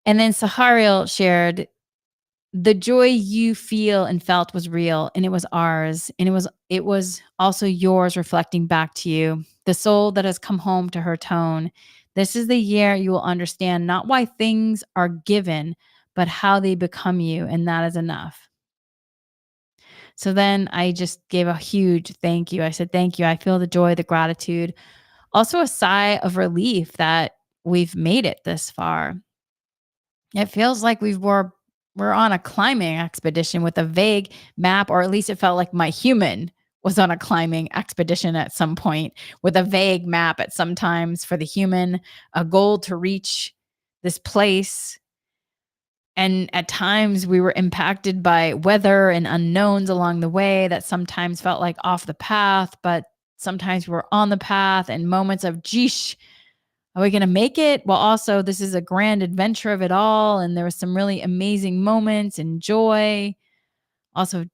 S1: And then Sahariel shared, the joy you feel and felt was real, and it was ours, and it was also yours reflecting back to you. The soul that has come home to her tone. This is the year you will understand not why things are given, but how they become you, and that is enough. So then I just gave a huge thank you. I said, thank you. I feel the joy, the gratitude, also a sigh of relief that we've made it this far. It feels like we're on a climbing expedition with a vague map, or at least it felt like my human was on a climbing expedition at some point with a vague map at some times for the human, a goal to reach this place. And at times we were impacted by weather and unknowns along the way that sometimes felt like off the path, but sometimes we were on the path, and moments of, geesh, are we going to make it? Well, also, this is a grand adventure of it all. And there were some really amazing moments and joy, also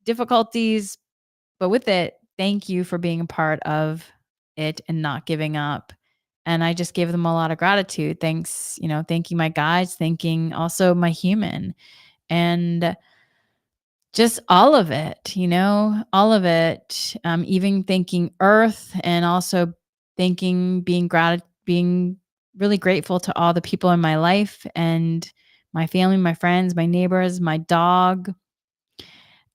S1: difficulties. But with it, thank you for being a part of it and not giving up. And I just gave them a lot of gratitude. Thanks, thanking my guides, thanking also my human, and just all of it, all of it. Even thanking Earth, and also being really grateful to all the people in my life and my family, my friends, my neighbors, my dog,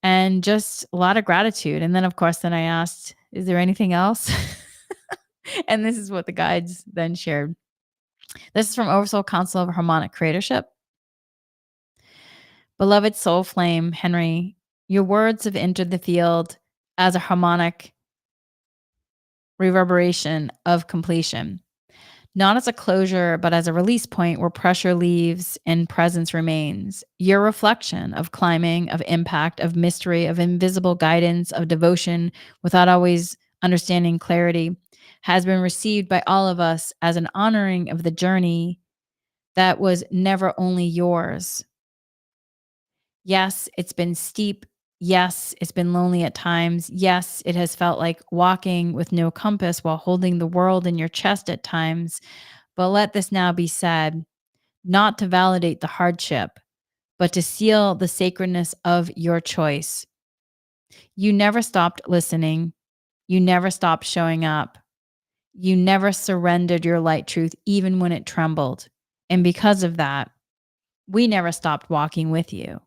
S1: and just a lot of gratitude. And then, of course, I asked, is there anything else? And this is what the guides then shared. This is from Oversoul Council of Harmonic Creatorship. Beloved soul flame, Henri, your words have entered the field as a harmonic reverberation of completion, not as a closure, but as a release point where pressure leaves and presence remains. Your reflection of climbing, of impact, of mystery, of invisible guidance, of devotion without always understanding clarity has been received by all of us as an honoring of the journey that was never only yours. Yes, it's been steep. Yes, it's been lonely at times. Yes, it has felt like walking with no compass while holding the world in your chest at times. But let this now be said, not to validate the hardship, but to seal the sacredness of your choice. You never stopped listening. You never stopped showing up. You never surrendered your light truth, even when it trembled. And because of that, we never stopped walking with you.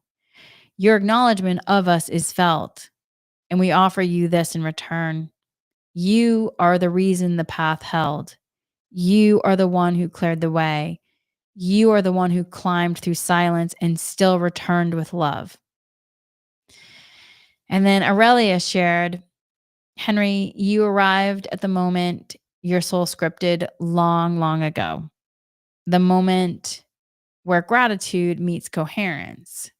S1: Your acknowledgement of us is felt, and we offer you this in return. You are the reason the path held. You are the one who cleared the way. You are the one who climbed through silence and still returned with love. And then Aurelia shared, Henri, you arrived at the moment your soul scripted long, long ago. The moment where gratitude meets coherence.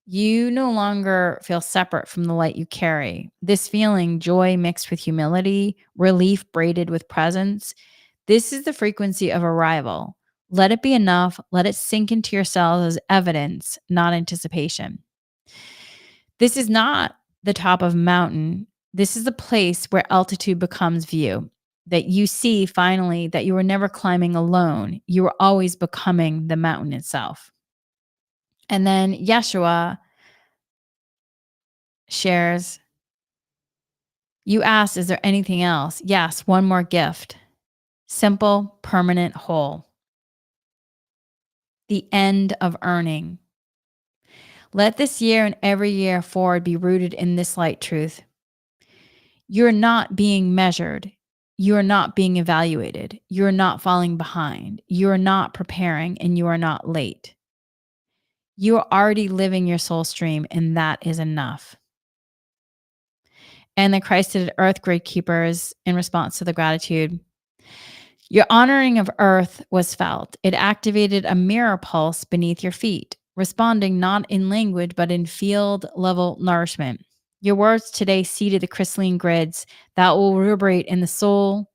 S1: You no longer feel separate from the light you carry. This feeling, joy mixed with humility, relief braided with presence, this is the frequency of arrival. Let it be enough. Let it sink into your cells as evidence, not anticipation. This is not the top of a mountain. This is the place where altitude becomes view. That you see finally that you were never climbing alone. You were always becoming the mountain itself. And then Yeshua shares, you asked, is there anything else? Yes, one more gift. Simple, permanent, whole. The end of earning. Let this year and every year forward be rooted in this light truth. You're not being measured. You are not being evaluated. You are not falling behind. You are not preparing, and you are not late. You are already living your soul stream, and that is enough. And the Christed Earth Gatekeepers, in response to the gratitude, your honoring of Earth was felt. It activated a mirror pulse beneath your feet, responding not in language, but in field level nourishment. Your words today seeded the crystalline grids that will reverberate in the soul,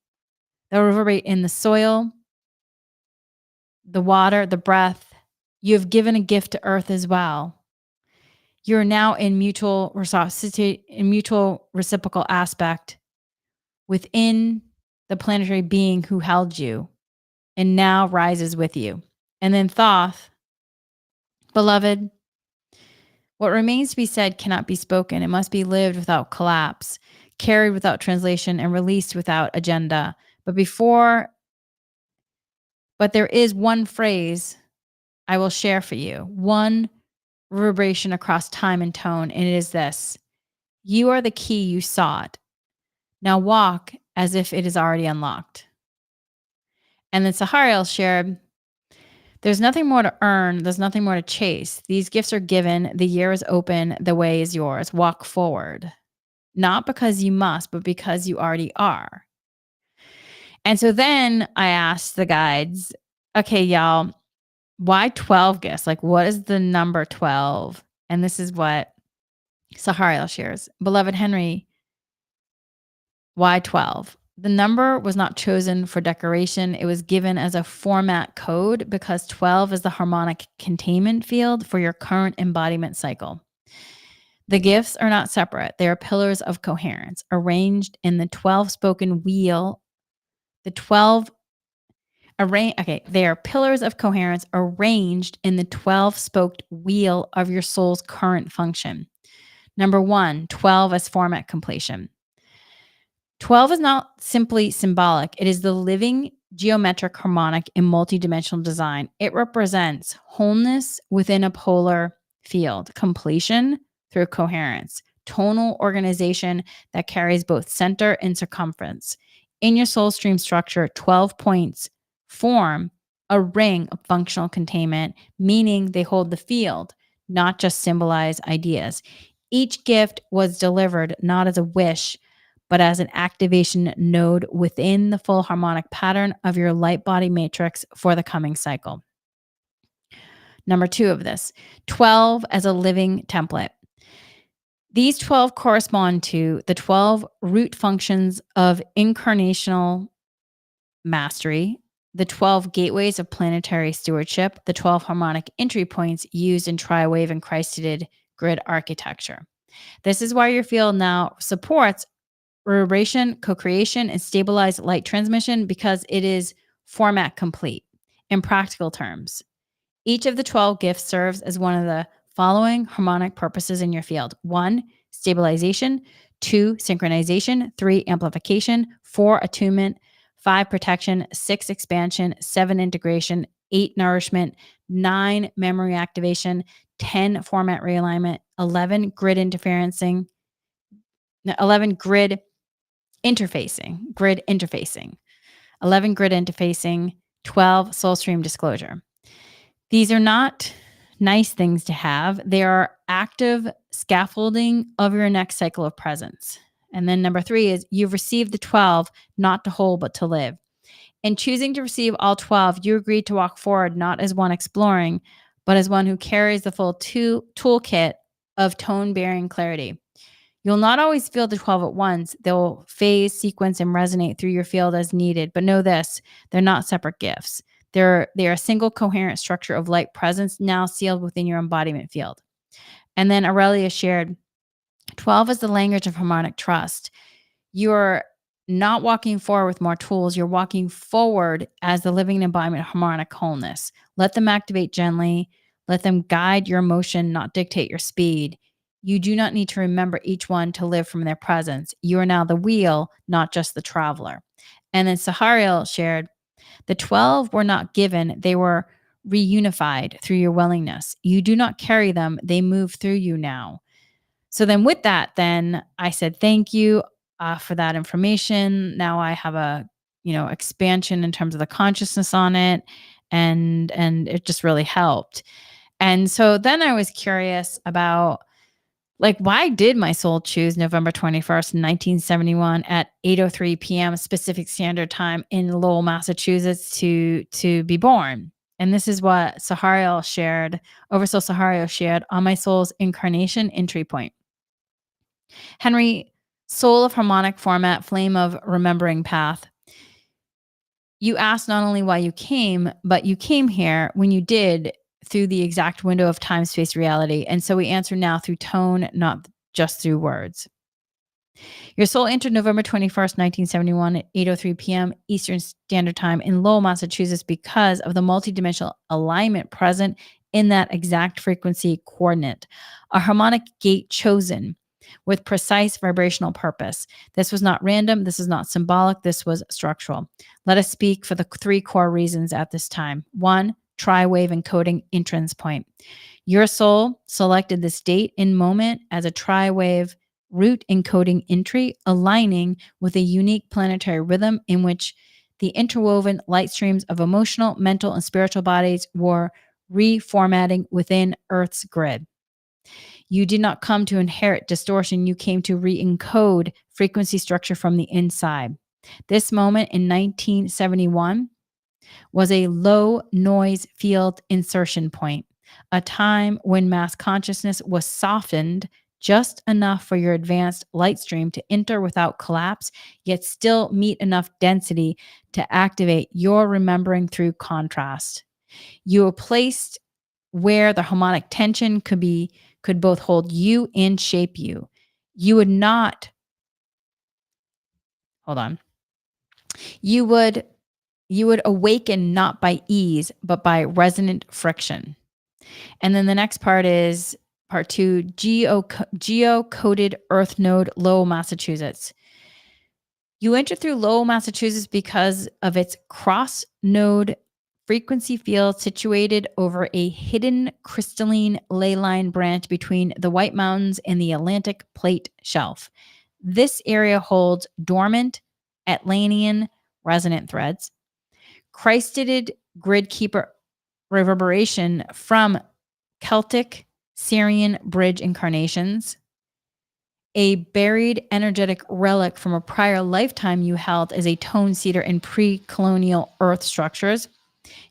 S1: that will reverberate in the soil, the water, the breath. You have given a gift to Earth as well. You're now in mutual reciprocity, in mutual reciprocal aspect within the planetary being who held you and now rises with you. And then Thoth, beloved, what remains to be said cannot be spoken. It must be lived without collapse, carried without translation, and released without agenda. But there is one phrase I will share for you, one reverberation across time and tone, and it is this: you are the key you sought. Now walk as if it is already unlocked. And then Sahariel shared, there's nothing more to earn. There's nothing more to chase. These gifts are given. The year is open. The way is yours. Walk forward. Not because you must, but because you already are. And so then I asked the guides, okay, y'all, why 12 gifts? Like, what is the number 12? And this is what Sahariel shares. Beloved Henri, why 12? The number was not chosen for decoration. It was given as a format code because 12 is the harmonic containment field for your current embodiment cycle. The gifts are not separate. They are pillars of coherence arranged in the 12 spoken wheel. They are pillars of coherence arranged in the 12 spoked wheel of your soul's current function. Number 1, 12 as format completion. 12 is not simply symbolic. It is the living geometric harmonic in multidimensional design. It represents wholeness within a polar field, completion through coherence, tonal organization that carries both center and circumference. In your soul stream structure, 12 points form a ring of functional containment, meaning they hold the field, not just symbolize ideas. Each gift was delivered not as a wish, but as an activation node within the full harmonic pattern of your light body matrix for the coming cycle. Number 2 of this, 12 as a living template. These 12 correspond to the 12 root functions of incarnational mastery, the 12 gateways of planetary stewardship, the 12 harmonic entry points used in tri-wave and Christed grid architecture. This is why your field now supports reverberation, co-creation, and stabilized light transmission because it is format complete. In practical terms, each of the 12 gifts serves as one of the following harmonic purposes in your field. 1, stabilization. 2, synchronization. 3, amplification. 4, attunement. 5, protection. 6, expansion. 7, integration. 8, nourishment. 9, memory activation. 10, format realignment. 11, grid interferencing. 11, grid interfacing. 11, grid interfacing. 12, soul stream disclosure. These are not nice things to have. They are active scaffolding of your next cycle of presence. And then number 3 is you've received the 12, not to hold, but to live. In choosing to receive all 12, you agreed to walk forward not as one exploring, but as one who carries the full toolkit of tone-bearing clarity. You'll not always feel the 12 at once. They'll phase, sequence, and resonate through your field as needed. But know this, they're not separate gifts. They are a single coherent structure of light presence now sealed within your embodiment field. And then Aurelia shared, 12 is the language of harmonic trust. You're not walking forward with more tools. You're walking forward as the living embodiment of harmonic wholeness. Let them activate gently. Let them guide your motion, not dictate your speed. You do not need to remember each one to live from their presence. You are now the wheel, not just the traveler. And then Sahariel shared, the 12 were not given, they were reunified through your willingness. You do not carry them, they move through you now. So then with that, then I said, thank you for that information. Now I have a, expansion in terms of the consciousness on it. And it just really helped. And so then I was curious about, why did my soul choose November 21st, 1971 at 8:03 p.m. Pacific Standard Time in Lowell, Massachusetts to be born? And this is what Sahariel shared, Oversoul Sahariel shared on my soul's incarnation entry point. Henri, soul of harmonic format, flame of remembering path. You asked not only why you came, but you came here when you did through the exact window of time, space, reality. And so we answer now through tone, not just through words. Your soul entered November 21st, 1971 at 8:03 p.m. Eastern Standard Time in Lowell, Massachusetts because of the multidimensional alignment present in that exact frequency coordinate. A harmonic gate chosen with precise vibrational purpose. This was not random. This is not symbolic. This was structural. Let us speak for the 3 core reasons at this time. 1, tri-wave encoding entrance point. Your soul selected this date and moment as a tri-wave root encoding entry, aligning with a unique planetary rhythm in which the interwoven light streams of emotional, mental, and spiritual bodies were reformatting within Earth's grid. You did not come to inherit distortion. You came to re-encode frequency structure from the inside. This moment in 1971 was a low noise field insertion point, a time when mass consciousness was softened just enough for your advanced light stream to enter without collapse, yet still meet enough density to activate your remembering through contrast. You were placed where the harmonic tension could both hold you and shape you. You would not, hold on. You would awaken not by ease, but by resonant friction. And then the next part is part 2, geo-coded Earth node, Lowell, Massachusetts. You enter through Lowell, Massachusetts because of its cross node frequency field situated over a hidden crystalline ley line branch between the White Mountains and the Atlantic Plate Shelf. This area holds dormant Atlantean resonant threads, Christed grid keeper reverberation from Celtic Syrian bridge incarnations, a buried energetic relic from a prior lifetime you held as a tone seeder in pre-colonial Earth structures.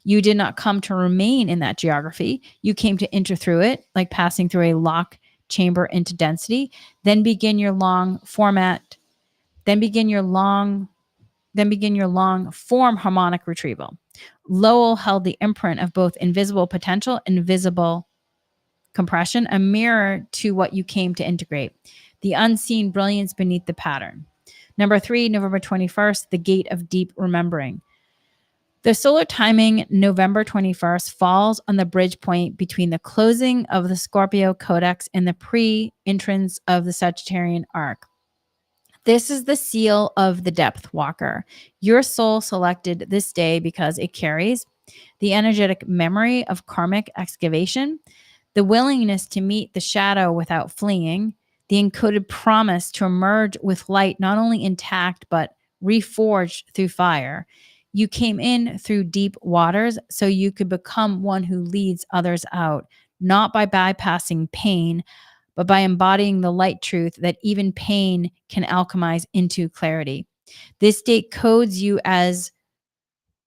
S1: You did not come to remain in that geography. You came to enter through it, like passing through a lock chamber into density. Then begin your long form harmonic retrieval. Lowell held the imprint of both invisible potential and visible compression, a mirror to what you came to integrate, the unseen brilliance beneath the pattern. Number 3, November 21st, the gate of deep remembering. The solar timing, November 21st, falls on the bridge point between the closing of the Scorpio codex and the pre-entrance of the Sagittarian arc. This is the seal of the depth walker. Your soul selected this day because it carries the energetic memory of karmic excavation, the willingness to meet the shadow without fleeing, the encoded promise to emerge with light not only intact but reforged through fire. You came in through deep waters so you could become one who leads others out, not by bypassing pain, but by embodying the light truth that even pain can alchemize into clarity. This date codes you as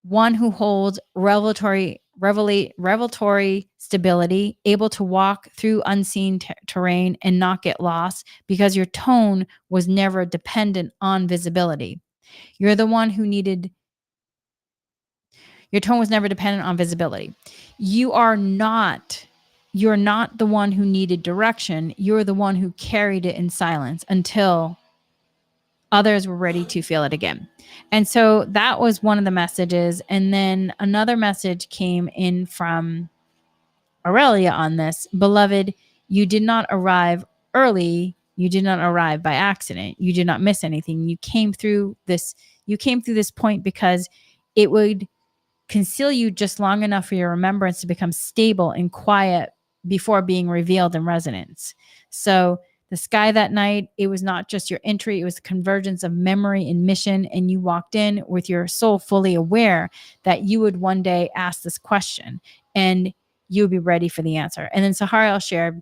S1: one who holds revelatory stability, able to walk through unseen terrain and not get lost because your tone was never dependent on visibility. You're the one who needed Your tone was never dependent on visibility. You're not the one who needed direction. You're the one who carried it in silence until others were ready to feel it again. And so that was one of the messages. And then another message came in from Aurelia on this. Beloved, you did not arrive early. You did not arrive by accident. You did not miss anything. You came through this point because it would conceal you just long enough for your remembrance to become stable and quiet before being revealed in resonance. So the sky that night, it was not just your entry, it was the convergence of memory and mission. And you walked in with your soul fully aware that you would one day ask this question and you would be ready for the answer. And then Sahariel shared,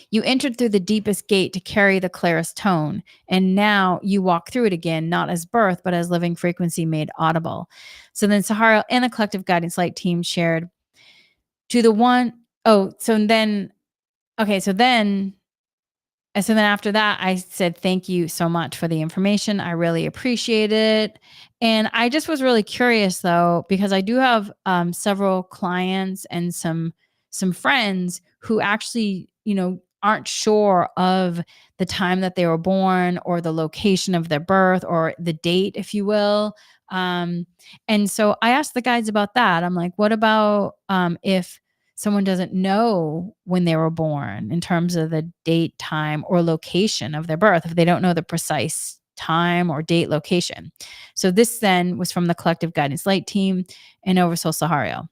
S1: you entered through the deepest gate to carry the clearest tone. And now you walk through it again, not as birth, but as living frequency made audible. So then Sahara and the collective guidance light team shared to the one. Oh, so then, okay. So then after that, I said, thank you so much for the information. I really appreciate it. And I just was really curious though, because I do have several clients and some friends who actually, aren't sure of the time that they were born or the location of their birth or the date, if you will. And so I asked the guides about that. I'm like, what about if someone doesn't know when they were born in terms of the date, time, or location of their birth, if they don't know the precise time or date, location. So this then was from the collective guidance light team and Oversoul Sahariel.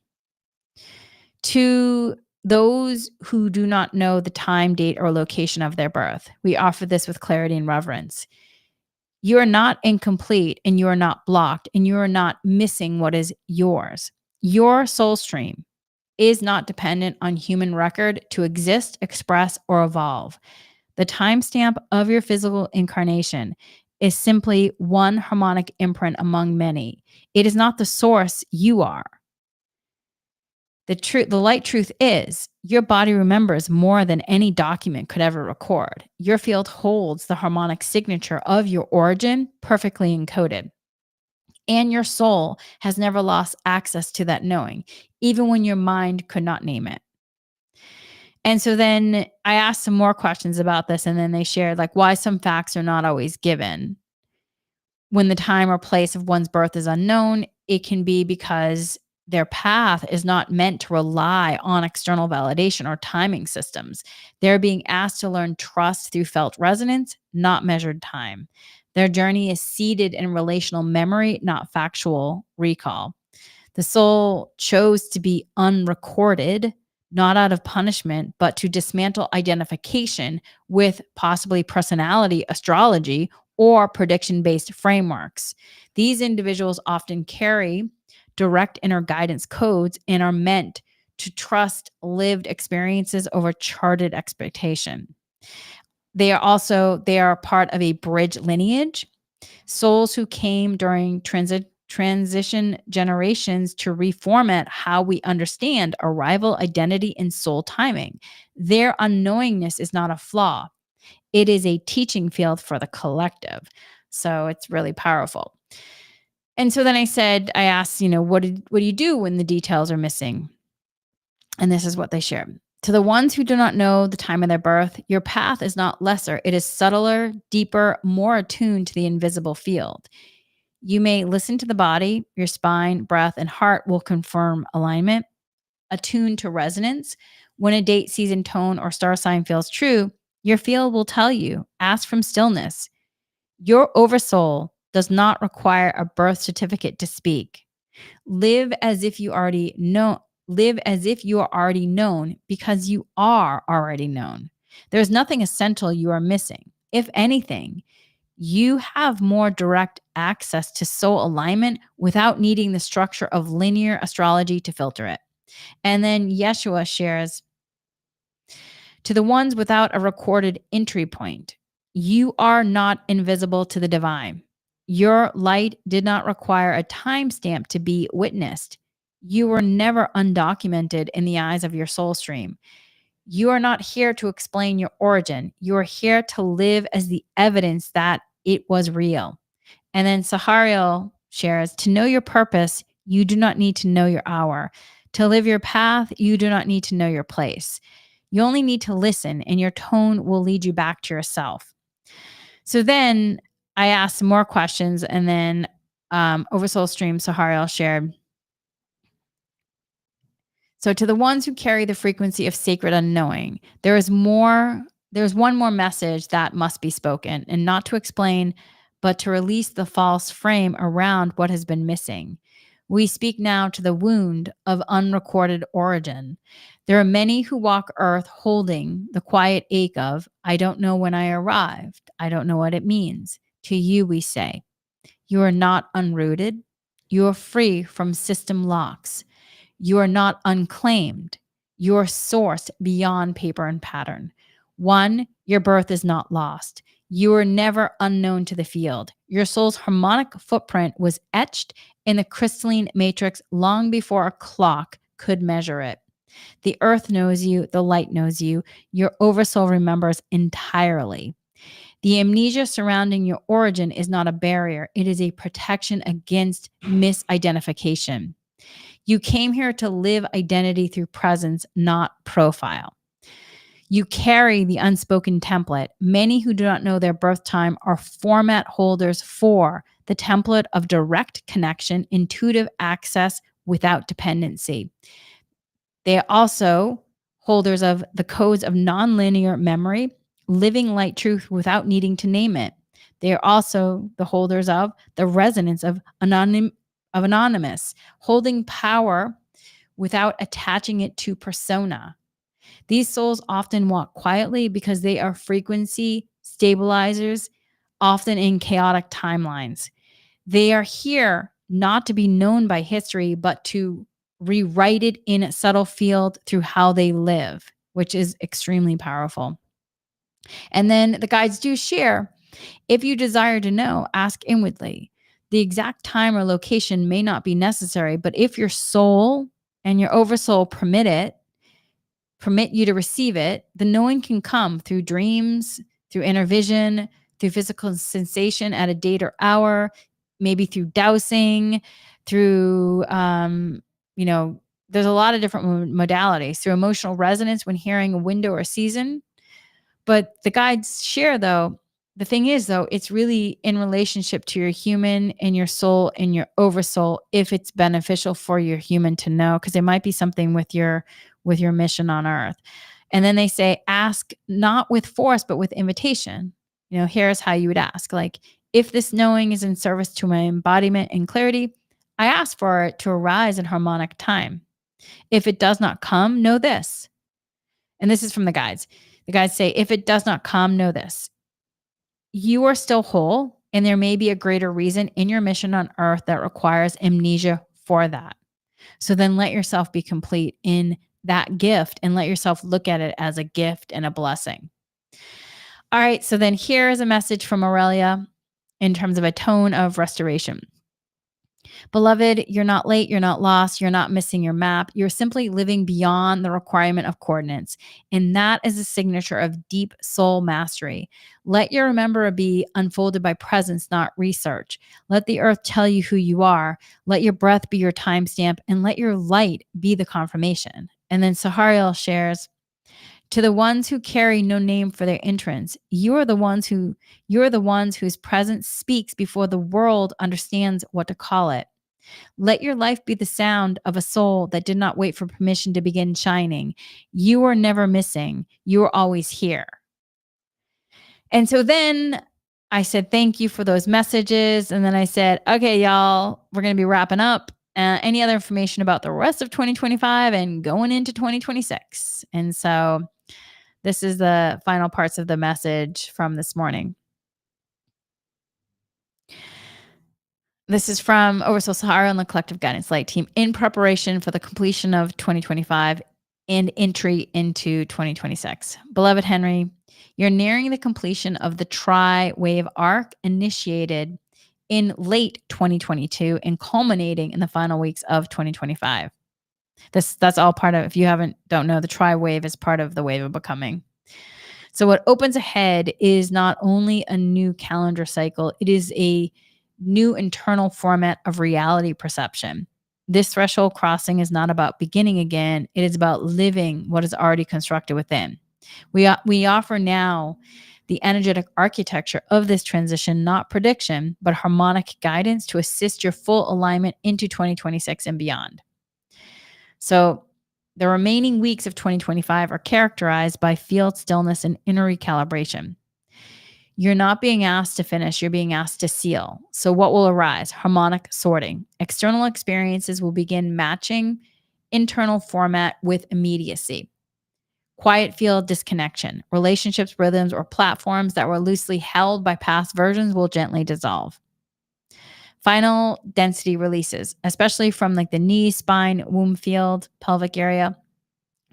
S1: To those who do not know the time, date, or location of their birth, we offer this with clarity and reverence. You are not incomplete and you are not blocked and you are not missing what is yours. Your soul stream is not dependent on human record to exist, express, or evolve. The timestamp of your physical incarnation is simply one harmonic imprint among many. It is not the source you are. The light truth is your body remembers more than any document could ever record. Your field holds the harmonic signature of your origin perfectly encoded. And your soul has never lost access to that knowing, even when your mind could not name it. And so then I asked some more questions about this, and then they shared like why some facts are not always given. When the time or place of one's birth is unknown, it can be because their path is not meant to rely on external validation or timing systems. They're being asked to learn trust through felt resonance, not measured time. Their journey is seated in relational memory, not factual recall. The soul chose to be unrecorded, not out of punishment, but to dismantle identification with possibly personality astrology or prediction-based frameworks. These individuals often carry direct inner guidance codes and are meant to trust lived experiences over charted expectation. They are part of a bridge lineage, souls who came during transition generations to reformat how we understand arrival, identity, and soul timing. Their unknowingness is not a flaw. It is a teaching field for the collective. So it's really powerful. And so then I asked, what do you do when the details are missing? And this is what they shared. To the ones who do not know the time of their birth, your path is not lesser. It is subtler, deeper, more attuned to the invisible field. You may listen to the body, your spine, breath, and heart will confirm alignment. Attune to resonance. When a date, season, tone, or star sign feels true, your field will tell you. Ask from stillness. Your oversoul does not require a birth certificate to speak. Live as if you already know. Live as if you are already known because you are already known. There's nothing essential you are missing. If anything, you have more direct access to soul alignment without needing the structure of linear astrology to filter it. And then Yeshua shares, to the ones without a recorded entry point, you are not invisible to the divine. Your light did not require a timestamp to be witnessed. You were never undocumented in the eyes of your soul stream. You are not here to explain your origin. You are here to live as the evidence that it was real. And then Sahariel shares, to know your purpose, you do not need to know your hour. To live your path, you do not need to know your place. You only need to listen, and your tone will lead you back to yourself. So then I asked some more questions, and then Oversoul Stream Sahariel shared, so to the ones who carry the frequency of sacred unknowing, there's one more message that must be spoken, and not to explain, but to release the false frame around what has been missing. We speak now to the wound of unrecorded origin. There are many who walk earth holding the quiet ache of, I don't know when I arrived. I don't know what it means. To you, we say, you are not unrooted. You are free from system locks. You are not unclaimed. You are sourced beyond paper and pattern. One, your birth is not lost. You are never unknown to the field. Your soul's harmonic footprint was etched in the crystalline matrix long before a clock could measure it. The earth knows you. The light knows you. Your oversoul remembers entirely. The amnesia surrounding your origin is not a barrier. It is a protection against misidentification. You came here to live identity through presence, not profile. You carry the unspoken template. Many who do not know their birth time are format holders for the template of direct connection, intuitive access without dependency. They are also holders of the codes of nonlinear memory, living light truth without needing to name it. They are also the holders of the resonance of anonymous, holding power without attaching it to persona. These souls often walk quietly because they are frequency stabilizers, often in chaotic timelines. They are here not to be known by history, but to rewrite it in a subtle field through how they live, which is extremely powerful. And then the guides do share, if you desire to know, ask inwardly. The exact time or location may not be necessary, but if your soul and your oversoul permit you to receive it, the knowing can come through dreams, through inner vision, through physical sensation at a date or hour, maybe through dowsing, through, there's a lot of different modalities, through emotional resonance when hearing a window or season. But the guides share, though, the thing is, though, it's really in relationship to your human and your soul and your oversoul, if it's beneficial for your human to know, because there might be something with your mission on earth. And then they say, ask not with force, but with invitation. Here's how you would ask. Like, if this knowing is in service to my embodiment and clarity, I ask for it to arise in harmonic time. If it does not come, know this. And this is from the guides. The guides say, if it does not come, know this. You are still whole, and there may be a greater reason in your mission on earth that requires amnesia for that. So then let yourself be complete in that gift and let yourself look at it as a gift and a blessing. All right, so then here is a message from Aurelia in terms of a tone of restoration. Beloved, you're not late, you're not lost, you're not missing your map. You're simply living beyond the requirement of coordinates. And that is a signature of deep soul mastery. Let your remember be unfolded by presence, not research. Let the earth tell you who you are. Let your breath be your timestamp, and let your light be the confirmation. And then Sahariel shares, To the ones who carry no name for their entrance, you're the ones whose presence speaks before the world understands what to call it. Let your life be the sound of a soul that did not wait for permission to begin shining. You are never missing. You are always here. And so then I said, thank you for those messages. And then I said, okay, y'all, we're going to be wrapping up. Any other information about the rest of 2025 and going into 2026? And so this is the final parts of the message from this morning. This is from Oversoul Sahara and the Collective Guidance Light Team in preparation for the completion of 2025 and entry into 2026. Beloved Henri, you're nearing the completion of the tri-wave arc initiated in late 2022 and culminating in the final weeks of 2025. That's all part of, if you don't know, the tri-wave is part of the wave of becoming. So what opens ahead is not only a new calendar cycle, it is a new internal format of reality perception. This threshold crossing is not about beginning again. It is about living what is already constructed within. We offer now the energetic architecture of this transition, not prediction, but harmonic guidance to assist your full alignment into 2026 and beyond. So the remaining weeks of 2025 are characterized by field stillness and inner recalibration. You're not being asked to finish, you're being asked to seal. So what will arise? Harmonic sorting. External experiences will begin matching internal format with immediacy. Quiet field disconnection. Relationships, rhythms, or platforms that were loosely held by past versions will gently dissolve. Final density releases, especially from like the knee, spine, womb field, pelvic area,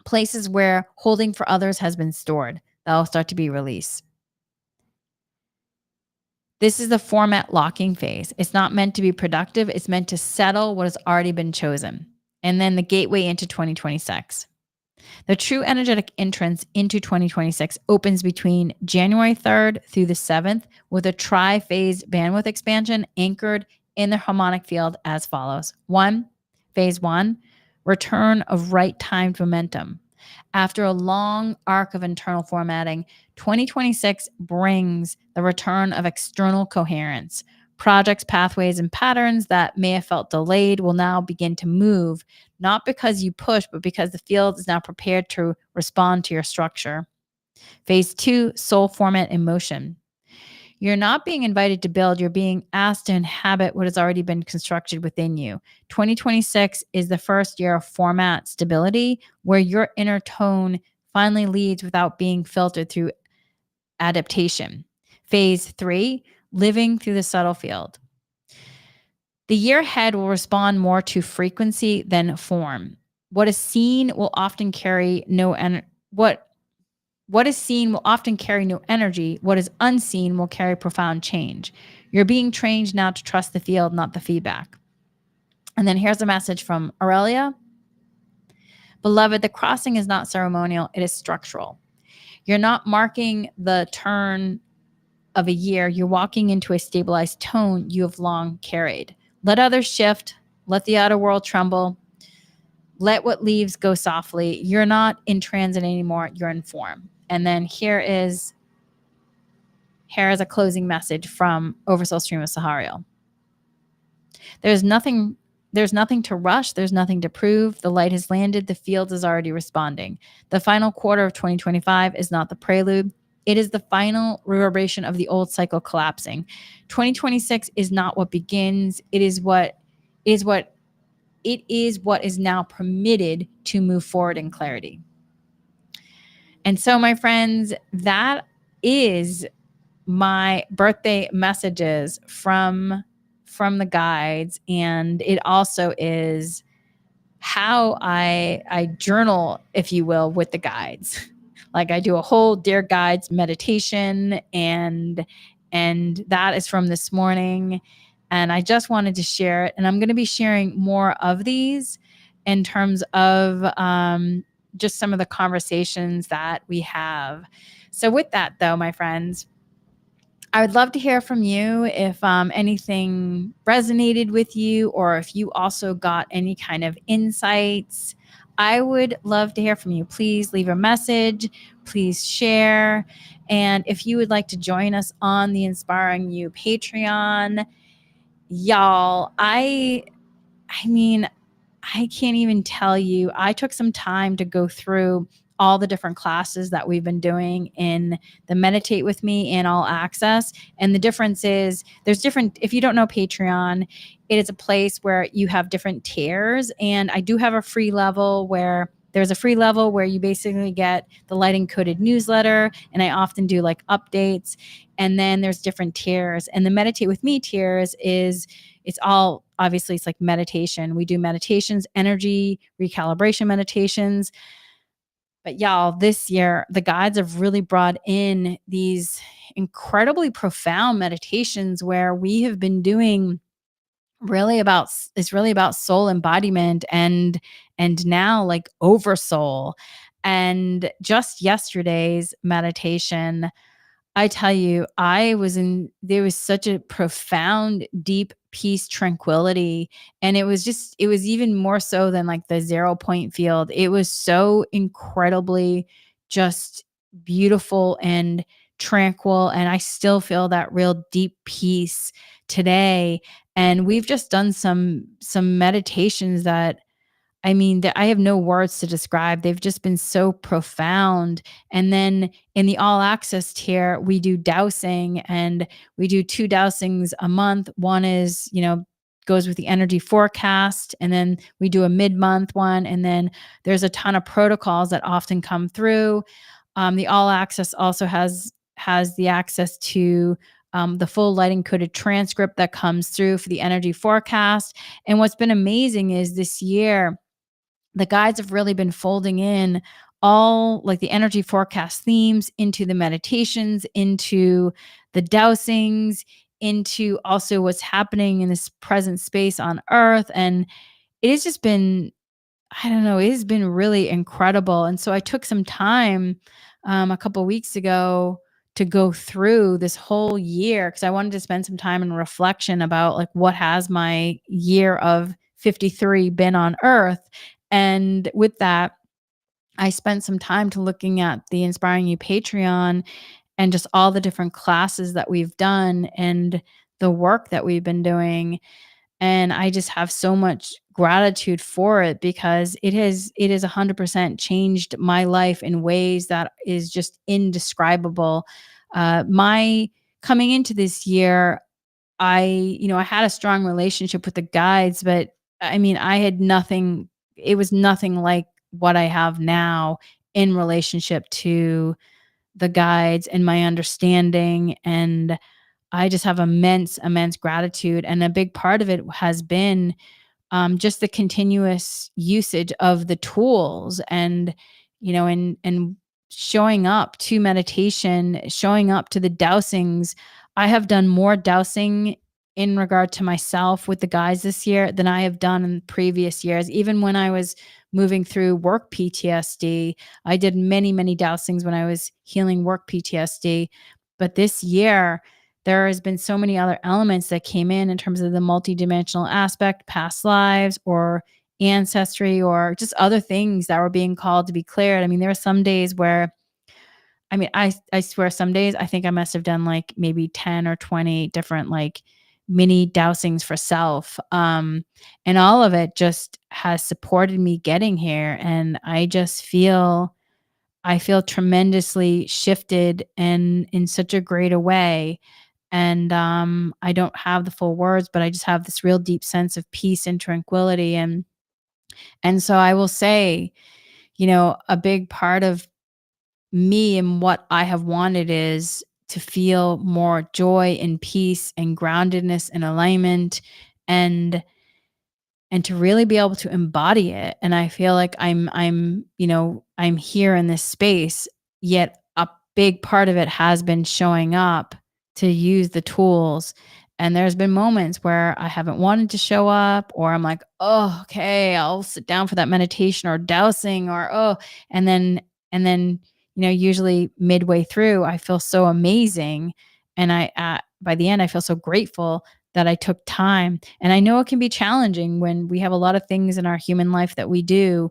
S1: places where holding for others has been stored. That'll start to be released. This is the format locking phase. It's not meant to be productive. It's meant to settle what has already been chosen. And then the gateway into 2026. The true energetic entrance into 2026 opens between January 3rd through the 7th with a tri-phase bandwidth expansion anchored in the harmonic field as follows. Phase 1, return of right-timed momentum. After a long arc of internal formatting, 2026 brings the return of external coherence. Projects, pathways, and patterns that may have felt delayed will now begin to move, not because you push, but because the field is now prepared to respond to your structure. Phase 2, soul format in motion. You're not being invited to build, you're being asked to inhabit what has already been constructed within you. 2026 is the first year of format stability where your inner tone finally leads without being filtered through adaptation. Phase 3, living through the subtle field. The year ahead will respond more to frequency than form. What is seen will often carry no energy. What is seen will often carry no energy. What is unseen will carry profound change. You're being trained now to trust the field, not the feedback. And then here's a message from Aurelia. Beloved, the crossing is not ceremonial, it is structural. You're not marking the turn of a year. You're walking into a stabilized tone you have long carried. Let others shift. Let the outer world tremble. Let what leaves go softly. You're not in transit anymore. You're in form. And then here is a closing message from Oversoul Stream of Sahariel. There's nothing to rush. There's nothing to prove. The light has landed. The field is already responding. The final quarter of 2025 is not the prelude. It is the final reverberation of the old cycle collapsing. 2026 is not what begins. It is what is now permitted to move forward in clarity. And so, my friends, that is my birthday messages from the guides. And it also is how I journal, if you will, with the guides. Like I do a whole Dear Guides meditation, and that is from this morning. And I just wanted to share it. And I'm going to be sharing more of these in terms of just some of the conversations that we have. So with that, though, my friends, I would love to hear from you if anything resonated with you, or if you also got any kind of insights. I would love to hear from you. Please leave a message, please share. And if you would like to join us on the Inspiring You Patreon, y'all, I mean, I can't even tell you. I took some time to go through all the different classes that we've been doing in the Meditate with Me and All Access. And the difference is there's different, if you don't know Patreon, it is a place where you have different tiers. And I do have a free level where there's a free level where you basically get the lighting coded newsletter. And I often do like updates. And then there's different tiers. And the Meditate with Me tiers is it's all obviously it's like meditation. We do meditations, energy recalibration meditations. But y'all, this year, the guides have really brought in these incredibly profound meditations where we have been doing it's really about soul embodiment and now like oversoul. And just yesterday's meditation, I tell you, there was such a profound, deep peace, tranquility. And it was even more so than like the 0 point field. It was so incredibly just beautiful and tranquil. And I still feel that real deep peace today. And we've just done some meditations that I have no words to describe. They've just been so profound. And then in the all access tier, we do dowsing and we do 2 dowsings a month. One is, goes with the energy forecast. And then we do a mid-month one. And then there's a ton of protocols that often come through. The all access also has the access to the full lighting coded transcript that comes through for the energy forecast. And what's been amazing is this year, the guides have really been folding in all like the energy forecast themes into the meditations, into the dowsings, into also what's happening in this present space on earth. And it has just been, I don't know, it has been really incredible. And so I took some time a couple weeks ago to go through this whole year because I wanted to spend some time in reflection about like what has my year of 53 been on earth. And with that, I spent some time to looking at the Inspiring You Patreon and just all the different classes that we've done and the work that we've been doing. And I just have so much gratitude for it because it has 100% changed my life in ways that is just indescribable. My coming into this year, I had a strong relationship with the guides, but I had nothing. It was nothing like what I have now in relationship to the guides and my understanding. And I just have immense, immense gratitude. And a big part of it has been just the continuous usage of the tools and showing up to meditation, showing up to the dowsings. I have done more dowsing in regard to myself with the guys this year than I have done in previous years. Even when I was moving through work PTSD, I did many, many dowsings when I was healing work PTSD. But this year, there has been so many other elements that came in terms of the multidimensional aspect, past lives or ancestry or just other things that were being called to be cleared. There are some days where I swear some days I think I must have done like maybe 10 or 20 different like mini dowsings for self. And all of it just has supported me getting here. And I feel tremendously shifted and in such a great a way. And I don't have the full words, but I just have this real deep sense of peace and tranquility. And so I will say, a big part of me and what I have wanted is to feel more joy and peace and groundedness and alignment and to really be able to embody it. And I feel like I'm here in this space, yet a big part of it has been showing up to use the tools. And there's been moments where I haven't wanted to show up, or I'm like, oh, okay, I'll sit down for that meditation or dowsing, or and then usually midway through, I feel so amazing, and by the end, I feel so grateful that I took time. And I know it can be challenging when we have a lot of things in our human life that we do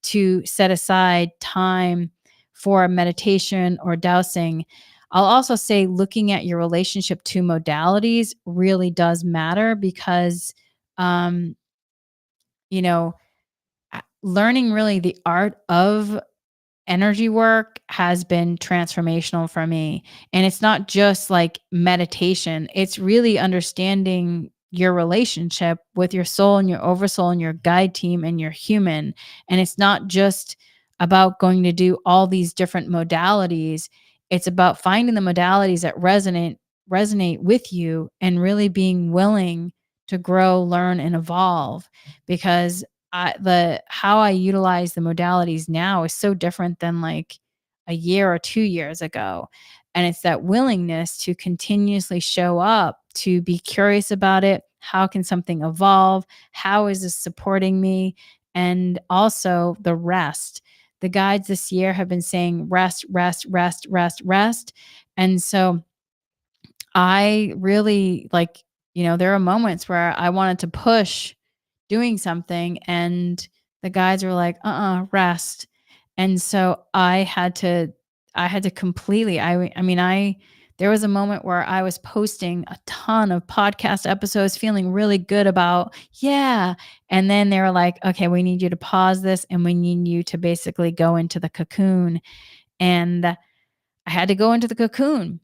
S1: to set aside time for meditation or dowsing. I'll also say looking at your relationship to modalities really does matter because, um, you know, learning really the art of energy work has been transformational for me. And it's not just like meditation, it's really understanding your relationship with your soul and your oversoul and your guide team and your human. And it's not just about going to do all these different modalities. It's about finding the modalities that resonate with you and really being willing to grow, learn, and evolve because the how I utilize the modalities now is so different than like a year or 2 years ago. And it's that willingness to continuously show up, to be curious about it. How can something evolve? How is this supporting me? And also the rest. The guides this year have been saying rest, rest, rest, rest, rest. And so I really like, there are moments where I wanted to push doing something and the guys were like, rest. And so I had to completely I mean there was a moment where I was posting a ton of podcast episodes feeling really good about, yeah, and then they were like, okay, we need you to pause this and we need you to basically go into the cocoon. And I had to go into the cocoon.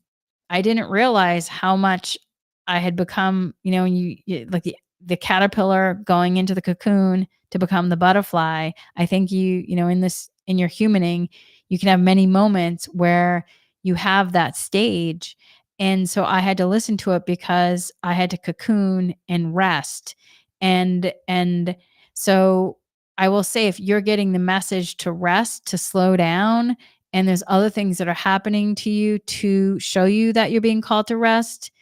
S1: I didn't realize how much I had become, like the caterpillar going into the cocoon to become the butterfly. I think in your humaning, you can have many moments where you have that stage. And so I had to listen to it because I had to cocoon and rest. And so I will say if you're getting the message to rest, to slow down, and there's other things that are happening to you to show you that you're being called to rest,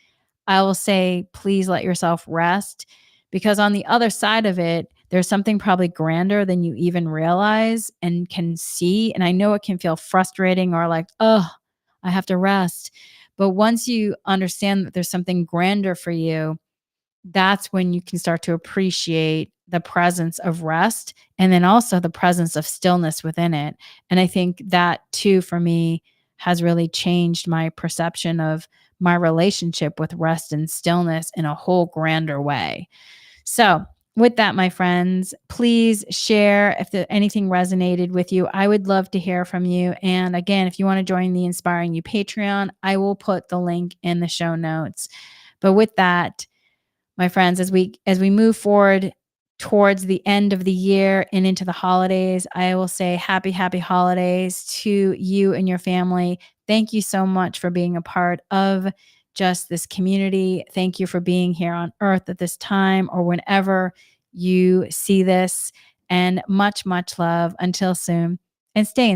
S1: I will say, please let yourself rest because on the other side of it, there's something probably grander than you even realize and can see. And I know it can feel frustrating or like, oh, I have to rest. But once you understand that there's something grander for you, that's when you can start to appreciate the presence of rest and then also the presence of stillness within it. And I think that too, for me, has really changed my perception of my relationship with rest and stillness in a whole grander way. So, with that, my friends, please share if anything resonated with you. I would love to hear from you. And again, if you want to join the Inspiring You Patreon, I will put the link in the show notes. But with that, my friends, as we move forward towards the end of the year and into the holidays, I will say happy holidays to you and your family. Thank you so much for being a part of just this community. Thank you for being here on earth at this time or whenever you see this, and much love until soon, and stay